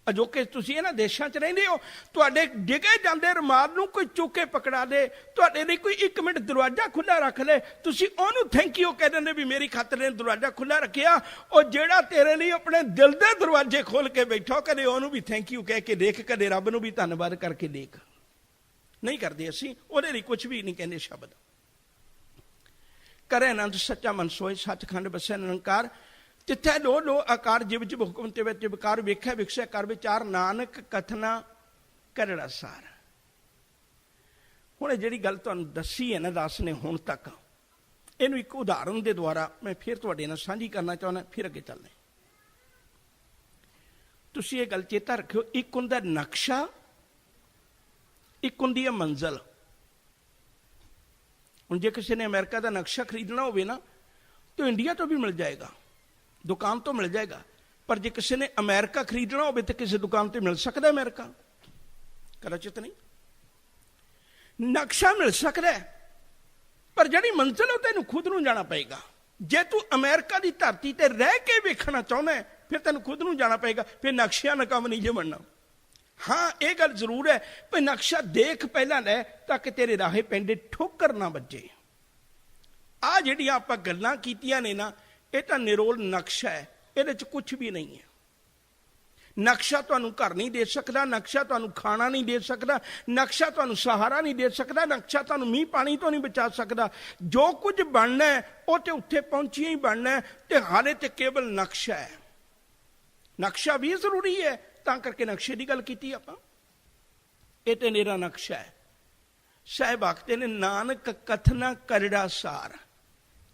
ਅਜੋਕੇ ਤੁਸੀਂ ਇਹਨਾਂ ਦੇਸ਼ਾਂ 'ਚ ਰਹਿੰਦੇ ਹੋ, ਤੁਹਾਡੇ ਡਿੱਗੇ ਜਾਂਦੇ ਰੁਮਾਲ ਨੂੰ ਕੋਈ ਚੁੱਕ ਕੇ ਪਕੜਾ ਦੇ, ਤੁਹਾਡੇ ਲਈ ਕੋਈ 1 ਮਿੰਟ ਦਰਵਾਜ਼ਾ ਖੁੱਲ੍ਹਾ ਰੱਖ ਲੈ, ਤੁਸੀਂ ਉਹਨੂੰ ਥੈਂਕ ਯੂ ਕਹਿ ਦਿੰਦੇ ਵੀ ਮੇਰੀ ਖਾਤਰ ਨੇ ਦਰਵਾਜ਼ਾ ਖੁੱਲ੍ਹਾ ਰੱਖਿਆ। ਉਹ ਜਿਹੜਾ ਤੇਰੇ ਲਈ ਆਪਣੇ ਦਿਲ ਦੇ ਦਰਵਾਜ਼ੇ ਖੋਲ੍ਹ ਕੇ ਬੈਠਾ, ਕਦੇ ਉਹਨੂੰ ਵੀ ਥੈਂਕ ਯੂ ਕਹਿ ਕੇ ਦੇਖ, ਕਦੇ ਰੱਬ ਨੂੰ ਵੀ ਧੰਨਵਾਦ ਕਰਕੇ ਦੇਖ। ਨਹੀਂ ਕਰਦੇ ਅਸੀਂ, ਉਹਦੇ ਲਈ ਕੁਝ ਵੀ ਨਹੀਂ ਕਹਿੰਦੇ ਸ਼ਬਦ। करे आनंद सच्चा मन सोए, सचखंड बसै निरंकार। तिथै लो लो आकार, जिव जिव हुक्म तिवै तिव कार, वेखै विकसै कर विचार, नानक कथना करड़ा सार। हुण जिहड़ी गल तुहानूं दसी है ना दास ने हुण तक, इहनूं एक उदाहरण दे द्वारा मैं फिर तुहाडे नाल साझी करना चाहुंदा, फिर अगे चलना। तुसीं ये गल चेता रखिओ, एक हुंदा नक्शा, एक हुंदी है मंजिल। हुण जे किसी ने अमेरिका का नक्शा खरीदना हो ना तो इंडिया तो भी मिल जाएगा, दुकान तो मिल जाएगा, पर जे किसी ने अमेरिका खरीदना हो तो किसी दुकान पर मिल सकता है अमेरिका? कराचित नहीं। नक्शा मिल सकता है पर जिहड़ी मंजिल है तेनू खुद नूं जाना पेगा। जे तू अमेरिका की धरती ते रह के वेखना चाहुंदा है फिर तेन खुद नूं जाना पेगा, फिर नक्शिया ना काम नहीं जे बनना। हाँ ये गल जरूर है भाई नक्शा देख पहला लै ताकि तेरे राहे पेंडे ठोकर ना बजे। आ जिहड़ियां आपां गल्लां कीतियां ने ना, ये तां निरोल नक्शा है, इहदे च कुछ भी नहीं है। नक्शा तुहानूं घर नहीं दे सकदा, नक्शा तुहानूं खाना नहीं दे सकदा, नक्शा तुहानूं सहारा नहीं दे सकदा, नक्शा तुहानूं मींह पानी तो नहीं बचा सकदा। जो कुछ बनना है वो तो उत्थे पहुंचिया ही बनना है, ते हाले ते केवल नक्शा है। नक्शा भी जरूरी है, तां करके नक्शे की गल कीती आपां। ये ते मेरा नक्शा है। साहिब आखते ने नानक कथना करड़ा सार।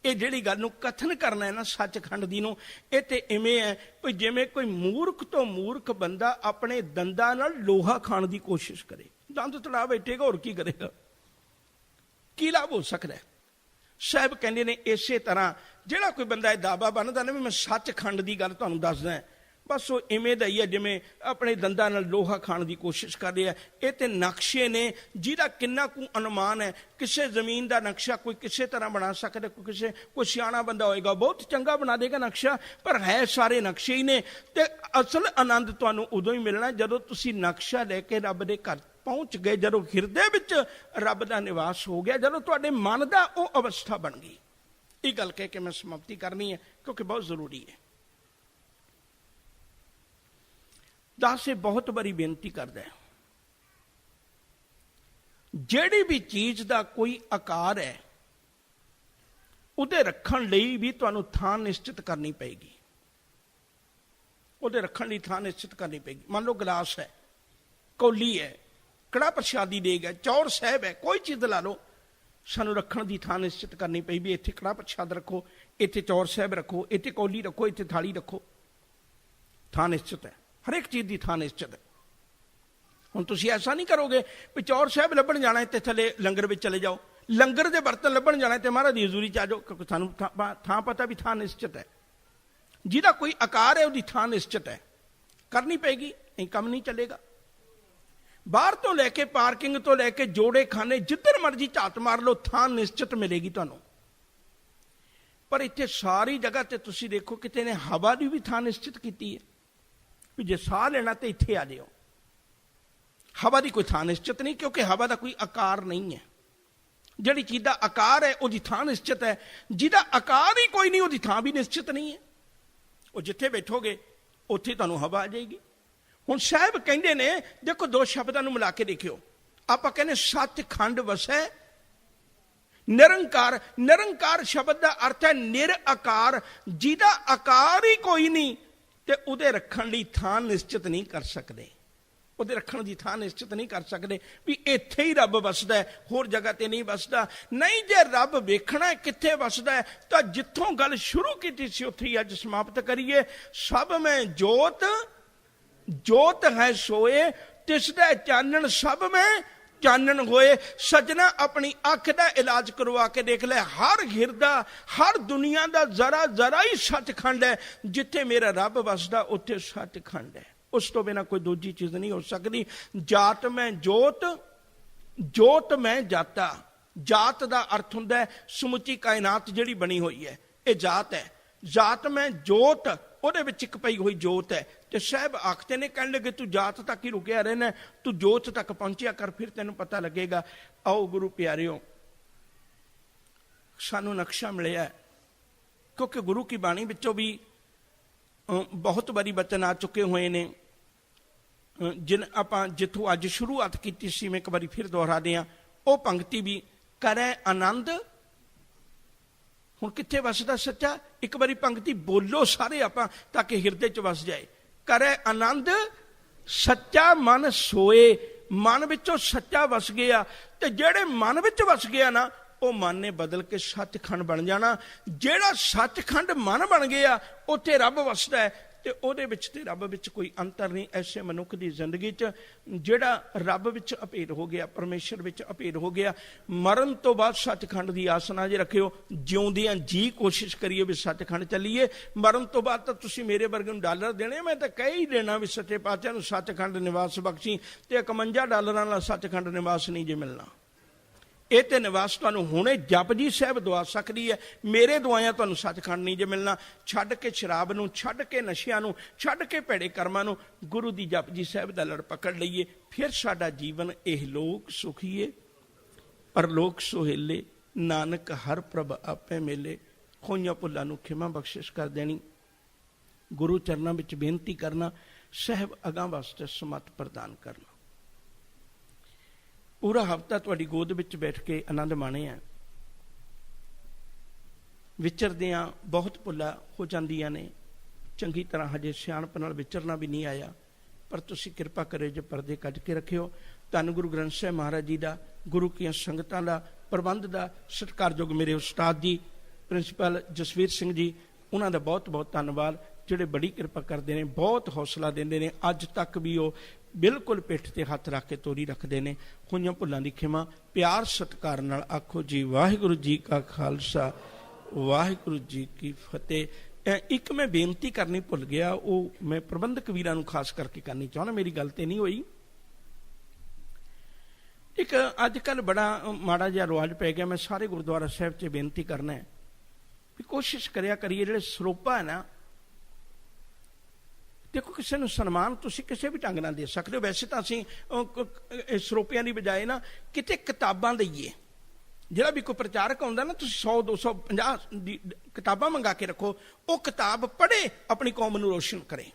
ये जिहड़ी गल नूं कथन करना है ना सचखंड दी नूं, ये ते इवें है कोई जिवें कोई मूर्ख तो मूर्ख बंदा अपने दंदां नाल लोहा खाण दी कोशिश करे। दंद तड़ा बैठेगा होर की करेगा, की लाभ हो सकता है? साहिब कहंदे ने इसे तरह जिहड़ा कोई बंदा ये दावा बनदा ना भी मैं सचखंड दी गल तुहानूं दसदा है, बस वो इवें दा ही है जिवें अपने दंदां नाल लोहा खाण दी कोशिश कर रहा है। ये ते नक्शे ने जिहदा किन्ना कु अनुमान है। किसी जमीन का नक्शा कोई किसी तरह बना सकता, कोई सियाणा बंदा होएगा बहुत चंगा बना देगा नक्शा, पर है सारे नक्शे ही ने। ते असल आनंद तुहानूं उदों ही मिलना जदों तुसीं नक्शा लैके रब दे घर पहुंच गए, जदों हिरदे विच रब दा निवास हो गया, जदों तुहाडे मन दा वो अवस्था बन गई। ये गल कह के मैं समाप्ति करनी है क्योंकि बहुत जरूरी है। दास से बहुत बड़ी बेनती करदा है, जिहड़ी भी चीज का कोई आकार है उहदे रखण लई भी तुहानूं थां निश्चित करनी पेगी। उहदे रखण लई थां निश्चित करनी पेगी। मान लो गिलास है, कौली है, कड़ा प्रशादी देग है, चौर साहब है, कोई चीज ला लो, सानू रखण दी थां निश्चित करनी पई भी इत्थे कड़ा प्रशाद रखो, इत्थे चौर साहब रखो, इत्थे कौली रखो, इत्थे थाली रखो। थां निश्चित है, हर एक चीज की थां निश्चित है। हुण तुसीं ऐसा नहीं करोगे भी चौर साहब लभण जाना है तो थले लंगर में चले जाओ, लंगर के बर्तन लभण जाना है तो महाराज दी हजूरी च आ जाओ, क्योंकि सानू थां पता भी थां निश्चित है। जिहदा कोई आकार है उसकी थां निश्चित है, करनी पेगी, नहीं काम नहीं चलेगा। बाहर तो लैके पार्किंग तो लैके जोड़े खाने जिधर मर्जी झात मार लो, थां निश्चित मिलेगी तुहानूं। पर इत्थे सारी जगह ते तुसीं देखो किते ने हवा की भी थां निश्चित की है भी जे साह लेना तो इत्थे आ जाओ। हवा की कोई थां निश्चित नहीं, क्योंकि हवा का कोई आकार नहीं है। जिहड़ी चीज का आकार है उसकी थां निश्चित है, जिहदा आकार ही कोई नहीं उसकी थां भी निश्चित नहीं है। वो जिथे बैठोगे उत्थे तुहानूं हवा आ जाएगी। हुण साहिब कहंदे ने, देखो दो शब्दां नूं मिला के देखियो, आपां कहने सचखंड वसै निरंकार। निरंकार शब्द का अर्थ है निराकार, जिहदा आकार ही कोई नहीं ते उहदे रखण लई थां निश्चित नहीं कर सकते। उहदे रखण दी थां निश्चित नहीं कर सकते भी इत्थे ही रब वसदा है, होर जगह ते नहीं वसदा। नहीं जे रब वेखना है कित्थे वसदा है तां जिथों गल शुरू कीती सी उत्थे ही अज समाप्त करिए। सब में जोत, जोत है सोए, तिसदा चानण सब में चानण होए। सजना अपनी अख का इलाज करवा के देख ले, हर हिरदा हर दुनिया का जरा जरा ही सचखंड है। जिथे मेरा रब वसदा उत्थे सचखंड है, उस तो बिना कोई दूजी चीज नहीं हो सकती। जात में जोत, जोत में जाता। जात का अर्थ हुंदा है समुची कायनात जिहड़ी बनी हुई है, ये जात है। जात में जोत, ਉਹਦੇ ਵਿੱਚ ਇੱਕ ਪਈ ਹੋਈ ਜੋਤ ਹੈ। ਤੇ ਸਾਹਿਬ ਆਖਦੇ ਨੇ, ਕਹਿਣ ਲੱਗੇ ਤੂੰ ਜਾਤ ਤੱਕ ਹੀ ਰੁਕਿਆ ਰਹਿਣਾ, ਤੂੰ ਜੋਤ ਤੱਕ ਪਹੁੰਚਿਆ ਕਰ, ਫਿਰ ਤੈਨੂੰ ਪਤਾ ਲੱਗੇਗਾ। ਆਓ ਗੁਰੂ ਪਿਆਰਿਓ, ਸਾਨੂੰ ਨਕਸ਼ਾ ਮਿਲਿਆ ਕਿਉਂਕਿ ਗੁਰੂ ਕੀ ਬਾਣੀ ਵਿੱਚੋਂ ਵੀ ਬਹੁਤ ਵਾਰੀ ਬਚਨ ਆ ਚੁੱਕੇ ਹੋਏ ਨੇ। ਜਿਨ ਆਪਾਂ ਜਿੱਥੋਂ ਅੱਜ ਸ਼ੁਰੂਆਤ ਕੀਤੀ ਸੀ, ਮੈਂ ਇੱਕ ਵਾਰੀ ਫਿਰ ਦੁਹਰਾਦੇ ਹਾਂ, ਉਹ ਪੰਕਤੀ ਵੀ ਕਰੈ ਆਨੰਦ ਹੁਣ ਕਿੱਥੇ ਵਸਦਾ ਸੱਚਾ? ਇੱਕ ਵਾਰੀ ਪੰਕਤੀ ਬੋਲੋ ਸਾਰੇ ਆਪਾਂ, ਤਾਂ ਕਿ ਹਿਰਦੇ 'ਚ ਵਸ ਜਾਏ। ਕਰੇ ਆਨੰਦ ਸੱਚਾ ਮਨ ਸੋਏ। ਮਨ ਵਿੱਚੋਂ ਸੱਚਾ ਵਸ ਗਿਆ, ਤੇ ਜਿਹੜੇ ਮਨ ਵਿੱਚ ਵਸ ਗਿਆ ਨਾ, ਉਹ ਮਨ ਨੇ ਬਦਲ ਕੇ ਸੱਚਖੰਡ ਬਣ ਜਾਣਾ। ਜਿਹੜਾ ਸੱਚਖੰਡ ਮਨ ਬਣ ਗਿਆ, ਉੱਥੇ ਰੱਬ ਵਸਦਾ ਹੈ, ਤੇ ਉਹਦੇ ਵਿੱਚ ਤੇ ਰੱਬ ਵਿੱਚ ਕੋਈ ਅੰਤਰ ਨਹੀਂ। ਐਸੇ ਮਨੁੱਖ ਦੀ ਜ਼ਿੰਦਗੀ 'ਚ ਜਿਹੜਾ ਰੱਬ ਵਿੱਚ ਅਭੇਦ ਹੋ ਗਿਆ, ਪਰਮੇਸ਼ਰ ਵਿੱਚ ਅਭੇਦ ਹੋ ਗਿਆ, ਮਰਨ ਤੋਂ ਬਾਅਦ ਸੱਚਖੰਡ ਦੀ ਆਸ ਨਾ ਜੇ ਰੱਖਿਓ। ਜਿਉਂਦਿਆਂ ਜੀ ਕੋਸ਼ਿਸ਼ ਕਰੀਏ ਵੀ ਸੱਚਖੰਡ ਚੱਲੀਏ। ਮਰਨ ਤੋਂ ਬਾਅਦ ਤਾਂ ਤੁਸੀਂ ਮੇਰੇ ਵਰਗੇ ਨੂੰ ਡਾਲਰ ਦੇਣੇ, ਮੈਂ ਤਾਂ ਕਹਿ ਹੀ ਦੇਣਾ ਵੀ ਸੱਚੇ ਪਾਤਸ਼ਾਹ ਨੂੰ ਸੱਚਖੰਡ ਨਿਵਾਸ ਬਖਸ਼ੀ, ਤੇ 51 ਡਾਲਰਾਂ ਨਾਲ ਸੱਚਖੰਡ ਨਿਵਾਸ ਨਹੀਂ ਜੇ ਮਿਲਣਾ। ਇਹ ਤੇ ਨਿਵਾਸ ਤੁਹਾਨੂੰ ਹੁਣੇ ਜਪਜੀ ਸਾਹਿਬ ਦਵਾ ਸਕਦੀ ਹੈ, ਮੇਰੇ ਦੁਆਇਆਂ ਤੁਹਾਨੂੰ ਸੱਚਖੰਡ ਨਹੀਂ ਜੇ ਮਿਲਣਾ। ਛੱਡ ਕੇ ਸ਼ਰਾਬ ਨੂੰ, ਛੱਡ ਕੇ ਨਸ਼ਿਆਂ ਨੂੰ, ਛੱਡ ਕੇ ਭੈੜੇ ਕਰਮਾਂ ਨੂੰ, ਗੁਰੂ ਦੀ ਜਪਜੀ ਸਾਹਿਬ ਦਾ ਲੜ ਪਕੜ ਲਈਏ, ਫਿਰ ਸਾਡਾ ਜੀਵਨ ਇਹ ਲੋਕ ਸੁਖੀਏ ਪਰਲੋਕ ਸੁਹੇਲੇ। ਨਾਨਕ ਹਰ ਪ੍ਰਭ ਆਪੇ ਮੇਲੇ। ਖੋਈਆਂ ਭੁੱਲਾਂ ਨੂੰ ਖਿਮਾ ਬਖਸ਼ਿਸ਼ ਕਰ ਦੇਣੀ। ਗੁਰੂ ਚਰਨਾਂ ਵਿੱਚ ਬੇਨਤੀ ਕਰਨਾ, ਸਾਹਿਬ ਅਗਾਂਹ ਵਾਸਤੇ ਸਮੱਤ ਪ੍ਰਦਾਨ ਕਰਨਾ। ਪੂਰਾ ਹਫ਼ਤਾ ਤੁਹਾਡੀ ਗੋਦ ਵਿੱਚ ਬੈਠ ਕੇ ਆਨੰਦ ਮਾਣਿਆ। ਵਿਚਰਦਿਆਂ ਬਹੁਤ ਭੁੱਲਾਂ ਹੋ ਜਾਂਦੀਆਂ ਨੇ, ਚੰਗੀ ਤਰ੍ਹਾਂ ਹਜੇ ਸਿਆਣਪ ਨਾਲ ਵਿਚਰਨਾ ਵੀ ਨਹੀਂ ਆਇਆ, ਪਰ ਤੁਸੀਂ ਕਿਰਪਾ ਕਰੇ ਜੇ ਪਰਦੇ ਕੱਢ ਕੇ ਰੱਖਿਓ। ਧੰਨ ਗੁਰੂ ਗ੍ਰੰਥ ਸਾਹਿਬ ਮਹਾਰਾਜ ਜੀ ਦਾ, ਗੁਰੂ ਕੀਆਂ ਸੰਗਤਾਂ ਦਾ, ਪ੍ਰਬੰਧ ਦਾ ਸਤਿਕਾਰਯੋਗ ਮੇਰੇ ਉਸਤਾਦ ਜੀ ਪ੍ਰਿੰਸੀਪਲ ਜਸਵੀਰ ਸਿੰਘ ਜੀ, ਉਹਨਾਂ ਦਾ ਬਹੁਤ ਬਹੁਤ ਧੰਨਵਾਦ, ਜਿਹੜੇ ਬੜੀ ਕਿਰਪਾ ਕਰਦੇ ਨੇ, ਬਹੁਤ ਹੌਸਲਾ ਦਿੰਦੇ ਨੇ। ਅੱਜ ਤੱਕ ਵੀ ਉਹ ਬਿਲਕੁਲ ਪਿੱਠ ਤੇ ਹੱਥ ਰੱਖ ਕੇ ਤੋਰੀ ਰੱਖਦੇ ਨੇ। ਹੋਈਆਂ ਭੁੱਲਾਂ ਦੀ ਖਿਮਾ, ਪਿਆਰ ਸਤਿਕਾਰ ਨਾਲ ਆਖੋ ਜੀ ਵਾਹਿਗੁਰੂ ਜੀ ਕਾ ਖਾਲਸਾ, ਵਾਹਿਗੁਰੂ ਜੀ ਕੀ ਫਤਿਹ। ਇੱਕ ਮੈਂ ਬੇਨਤੀ ਕਰਨੀ ਭੁੱਲ ਗਿਆ, ਉਹ ਮੈਂ ਪ੍ਰਬੰਧਕ ਵੀਰਾਂ ਨੂੰ ਖਾਸ ਕਰਕੇ ਕਰਨੀ ਚਾਹੁੰਦਾ, ਮੇਰੀ ਗੱਲ ਤੇ ਨਹੀਂ ਹੋਈ। ਇੱਕ ਅੱਜ ਕੱਲ੍ਹ ਬੜਾ ਮਾੜਾ ਜਿਹਾ ਰਿਵਾਜ ਪੈ ਗਿਆ, ਮੈਂ ਸਾਰੇ ਗੁਰਦੁਆਰਾ ਸਾਹਿਬ 'ਚ ਬੇਨਤੀ ਕਰਨਾ ਹੈ ਵੀ ਕੋਸ਼ਿਸ਼ ਕਰਿਆ ਕਰੀਏ, ਜਿਹੜੇ ਸਰੋਪਾ ਹੈ ਨਾ, ਦੇਖੋ ਕਿਸੇ ਨੂੰ ਸਨਮਾਨ ਤੁਸੀਂ ਕਿਸੇ ਵੀ ਢੰਗ ਨਾਲ ਦੇ ਸਕਦੇ ਹੋ। ਵੈਸੇ ਤਾਂ ਅਸੀਂ ਸਰੋਪਿਆਂ ਦੀ ਬਜਾਏ ਨਾ ਕਿਤੇ ਕਿਤਾਬਾਂ ਦਈਏ। ਜਿਹੜਾ ਵੀ ਕੋਈ ਪ੍ਰਚਾਰਕ ਆਉਂਦਾ ਨਾ, ਤੁਸੀਂ 100 250 ਦੀ ਕਿਤਾਬਾਂ ਮੰਗਾ ਕੇ ਰੱਖੋ, ਉਹ ਕਿਤਾਬ ਪੜ੍ਹੇ, ਆਪਣੀ ਕੌਮ ਨੂੰ ਰੋਸ਼ਨ ਕਰੇ।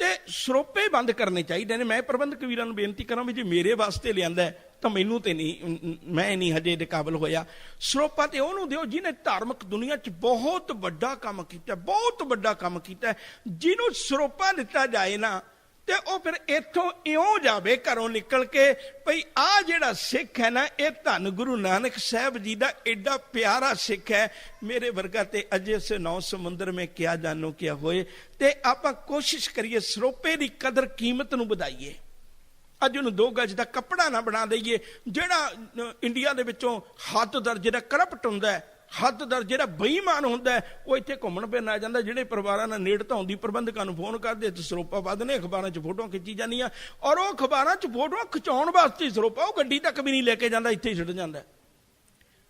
ਤੇ ਸਰੋਪੇ ਬੰਦ ਕਰਨੇ ਚਾਹੀਦੇ ਨੇ। ਮੈਂ ਪ੍ਰਬੰਧਕ ਵੀਰਾਂ ਨੂੰ ਬੇਨਤੀ ਕਰਾਂ ਵੀ ਜੇ ਮੇਰੇ ਵਾਸਤੇ ਲਿਆਂਦਾ ਤਾਂ ਮੈਨੂੰ ਤੇ ਨਹੀਂ, ਮੈਂ ਨਹੀਂ ਹਜੇ ਦੇ ਕਾਬਲ ਹੋਇਆ। ਸਰੋਪਾ ਤੇ ਉਹਨੂੰ ਦਿਓ ਜਿਹਨੇ ਧਾਰਮਿਕ ਦੁਨੀਆ 'ਚ ਬਹੁਤ ਵੱਡਾ ਕੰਮ ਕੀਤਾ, ਬਹੁਤ ਵੱਡਾ ਕੰਮ ਕੀਤਾ। ਜਿਹਨੂੰ ਸਰੋਪਾ ਦਿੱਤਾ ਜਾਏ ਨਾ, ਤੇ ਉਹ ਫਿਰ ਇੱਥੋਂ ਇਉਂ ਜਾਵੇ ਘਰੋਂ ਨਿਕਲ ਕੇ ਭਈ ਆਹ ਜਿਹੜਾ ਸਿੱਖ ਹੈ ਨਾ, ਇਹ ਧੰਨ ਗੁਰੂ ਨਾਨਕ ਸਾਹਿਬ ਜੀ ਦਾ ਏਡਾ ਪਿਆਰਾ ਸਿੱਖ ਹੈ। ਮੇਰੇ ਵਰਗਾ ਤੇ ਅਜੇ ਸੇ 9 ਸਮੁੰਦਰ ਮੈਂ ਕਿਆ ਜਾਨੋ ਕਿਆ ਹੋਏ। ਤੇ ਆਪਾਂ ਕੋਸ਼ਿਸ਼ ਕਰੀਏ ਸਰੋਪੇ ਦੀ ਕਦਰ ਕੀਮਤ ਨੂੰ ਵਧਾਈਏ। ਅੱਜ ਉਹਨੂੰ 2 ਗਜ ਦਾ ਕੱਪੜਾ ਨਾ ਬਣਾ ਦਈਏ। ਜਿਹੜਾ ਇੰਡੀਆ ਦੇ ਵਿੱਚੋਂ ਹੱਦ ਦਰ ਜਿਹੜਾ ਕਰਪਟ ਹੁੰਦਾ ਹੈ, ਹੱਦ ਦਰ ਜਿਹੜਾ ਬੇਈਮਾਨ ਹੁੰਦਾ ਹੈ, ਉਹ ਇੱਥੇ ਘੁੰਮਣ ਫਿਰਨ ਆ ਜਾਂਦਾ। ਜਿਹੜੇ ਪਰਿਵਾਰਾਂ ਨਾਲ ਨੇੜਤਾ ਹੁੰਦੀ, ਪ੍ਰਬੰਧਕਾਂ ਨੂੰ ਫੋਨ ਕਰਦੇ ਤੇ ਸਰੋਪਾ ਵੱਧ ਨੇ, ਅਖਬਾਰਾਂ 'ਚ ਫੋਟੋਆਂ ਖਿੱਚੀ ਜਾਂਦੀਆਂ, ਔਰ ਉਹ ਅਖਬਾਰਾਂ 'ਚ ਫੋਟੋਆਂ ਖਿਚਾਉਣ ਵਾਸਤੇ ਸਰੋਪਾ ਉਹ ਗੱਡੀ ਤੱਕ ਵੀ ਨਹੀਂ ਲੈ ਕੇ ਜਾਂਦਾ, ਇੱਥੇ ਹੀ ਛੱਡ ਜਾਂਦਾ।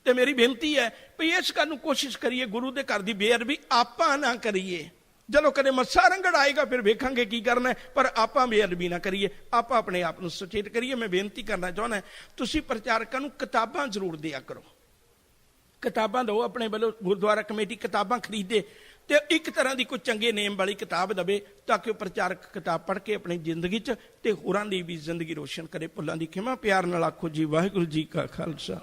ਤੇ ਮੇਰੀ ਬੇਨਤੀ ਹੈ ਵੀ ਇਸ ਗੱਲ ਨੂੰ ਕੋਸ਼ਿਸ਼ ਕਰੀਏ, ਗੁਰੂ ਦੇ ਘਰ ਦੀ ਬੇਅਦਬੀ ਆਪਾਂ ਨਾ ਕਰੀਏ। ਜਦੋਂ ਕਦੇ ਮੱਸਾ ਰੰਗੜ ਆਏਗਾ ਫਿਰ ਵੇਖਾਂਗੇ ਕੀ ਕਰਨਾ, ਪਰ ਆਪਾਂ ਬੇਅਦਬੀ ਨਾ ਕਰੀਏ, ਆਪਾਂ ਆਪਣੇ ਆਪ ਨੂੰ ਸੁਚੇਤ ਕਰੀਏ। ਮੈਂ ਬੇਨਤੀ ਕਰਨਾ ਚਾਹੁੰਦਾ, ਤੁਸੀਂ ਪ੍ਰਚਾਰਕਾਂ ਨੂੰ ਕਿਤਾਬਾਂ ਜ਼ਰੂਰ ਦਿਆ ਕਰੋ। ਕਿਤਾਬਾਂ ਦਿਓ ਆਪਣੇ ਵੱਲੋਂ, ਗੁਰਦੁਆਰਾ ਕਮੇਟੀ ਕਿਤਾਬਾਂ ਖਰੀਦੇ, ਤੇ ਇੱਕ ਤਰ੍ਹਾਂ ਦੀ ਕੋਈ ਚੰਗੇ ਨੇਮ ਵਾਲੀ ਕਿਤਾਬ ਦੇਵੇ, ਤਾਂ ਕਿ ਉਹ ਪ੍ਰਚਾਰਕ ਕਿਤਾਬ ਪੜ੍ਹ ਕੇ ਆਪਣੀ ਜ਼ਿੰਦਗੀ 'ਚ ਤੇ ਹੋਰਾਂ ਦੀ ਵੀ ਜ਼ਿੰਦਗੀ ਰੋਸ਼ਨ ਕਰੇ। ਭੁੱਲਾਂ ਦੀ ਖਿਮਾ, ਪਿਆਰ ਨਾਲ ਆਖੋ ਜੀ ਵਾਹਿਗੁਰੂ ਜੀ ਕਾ ਖਾਲਸਾ।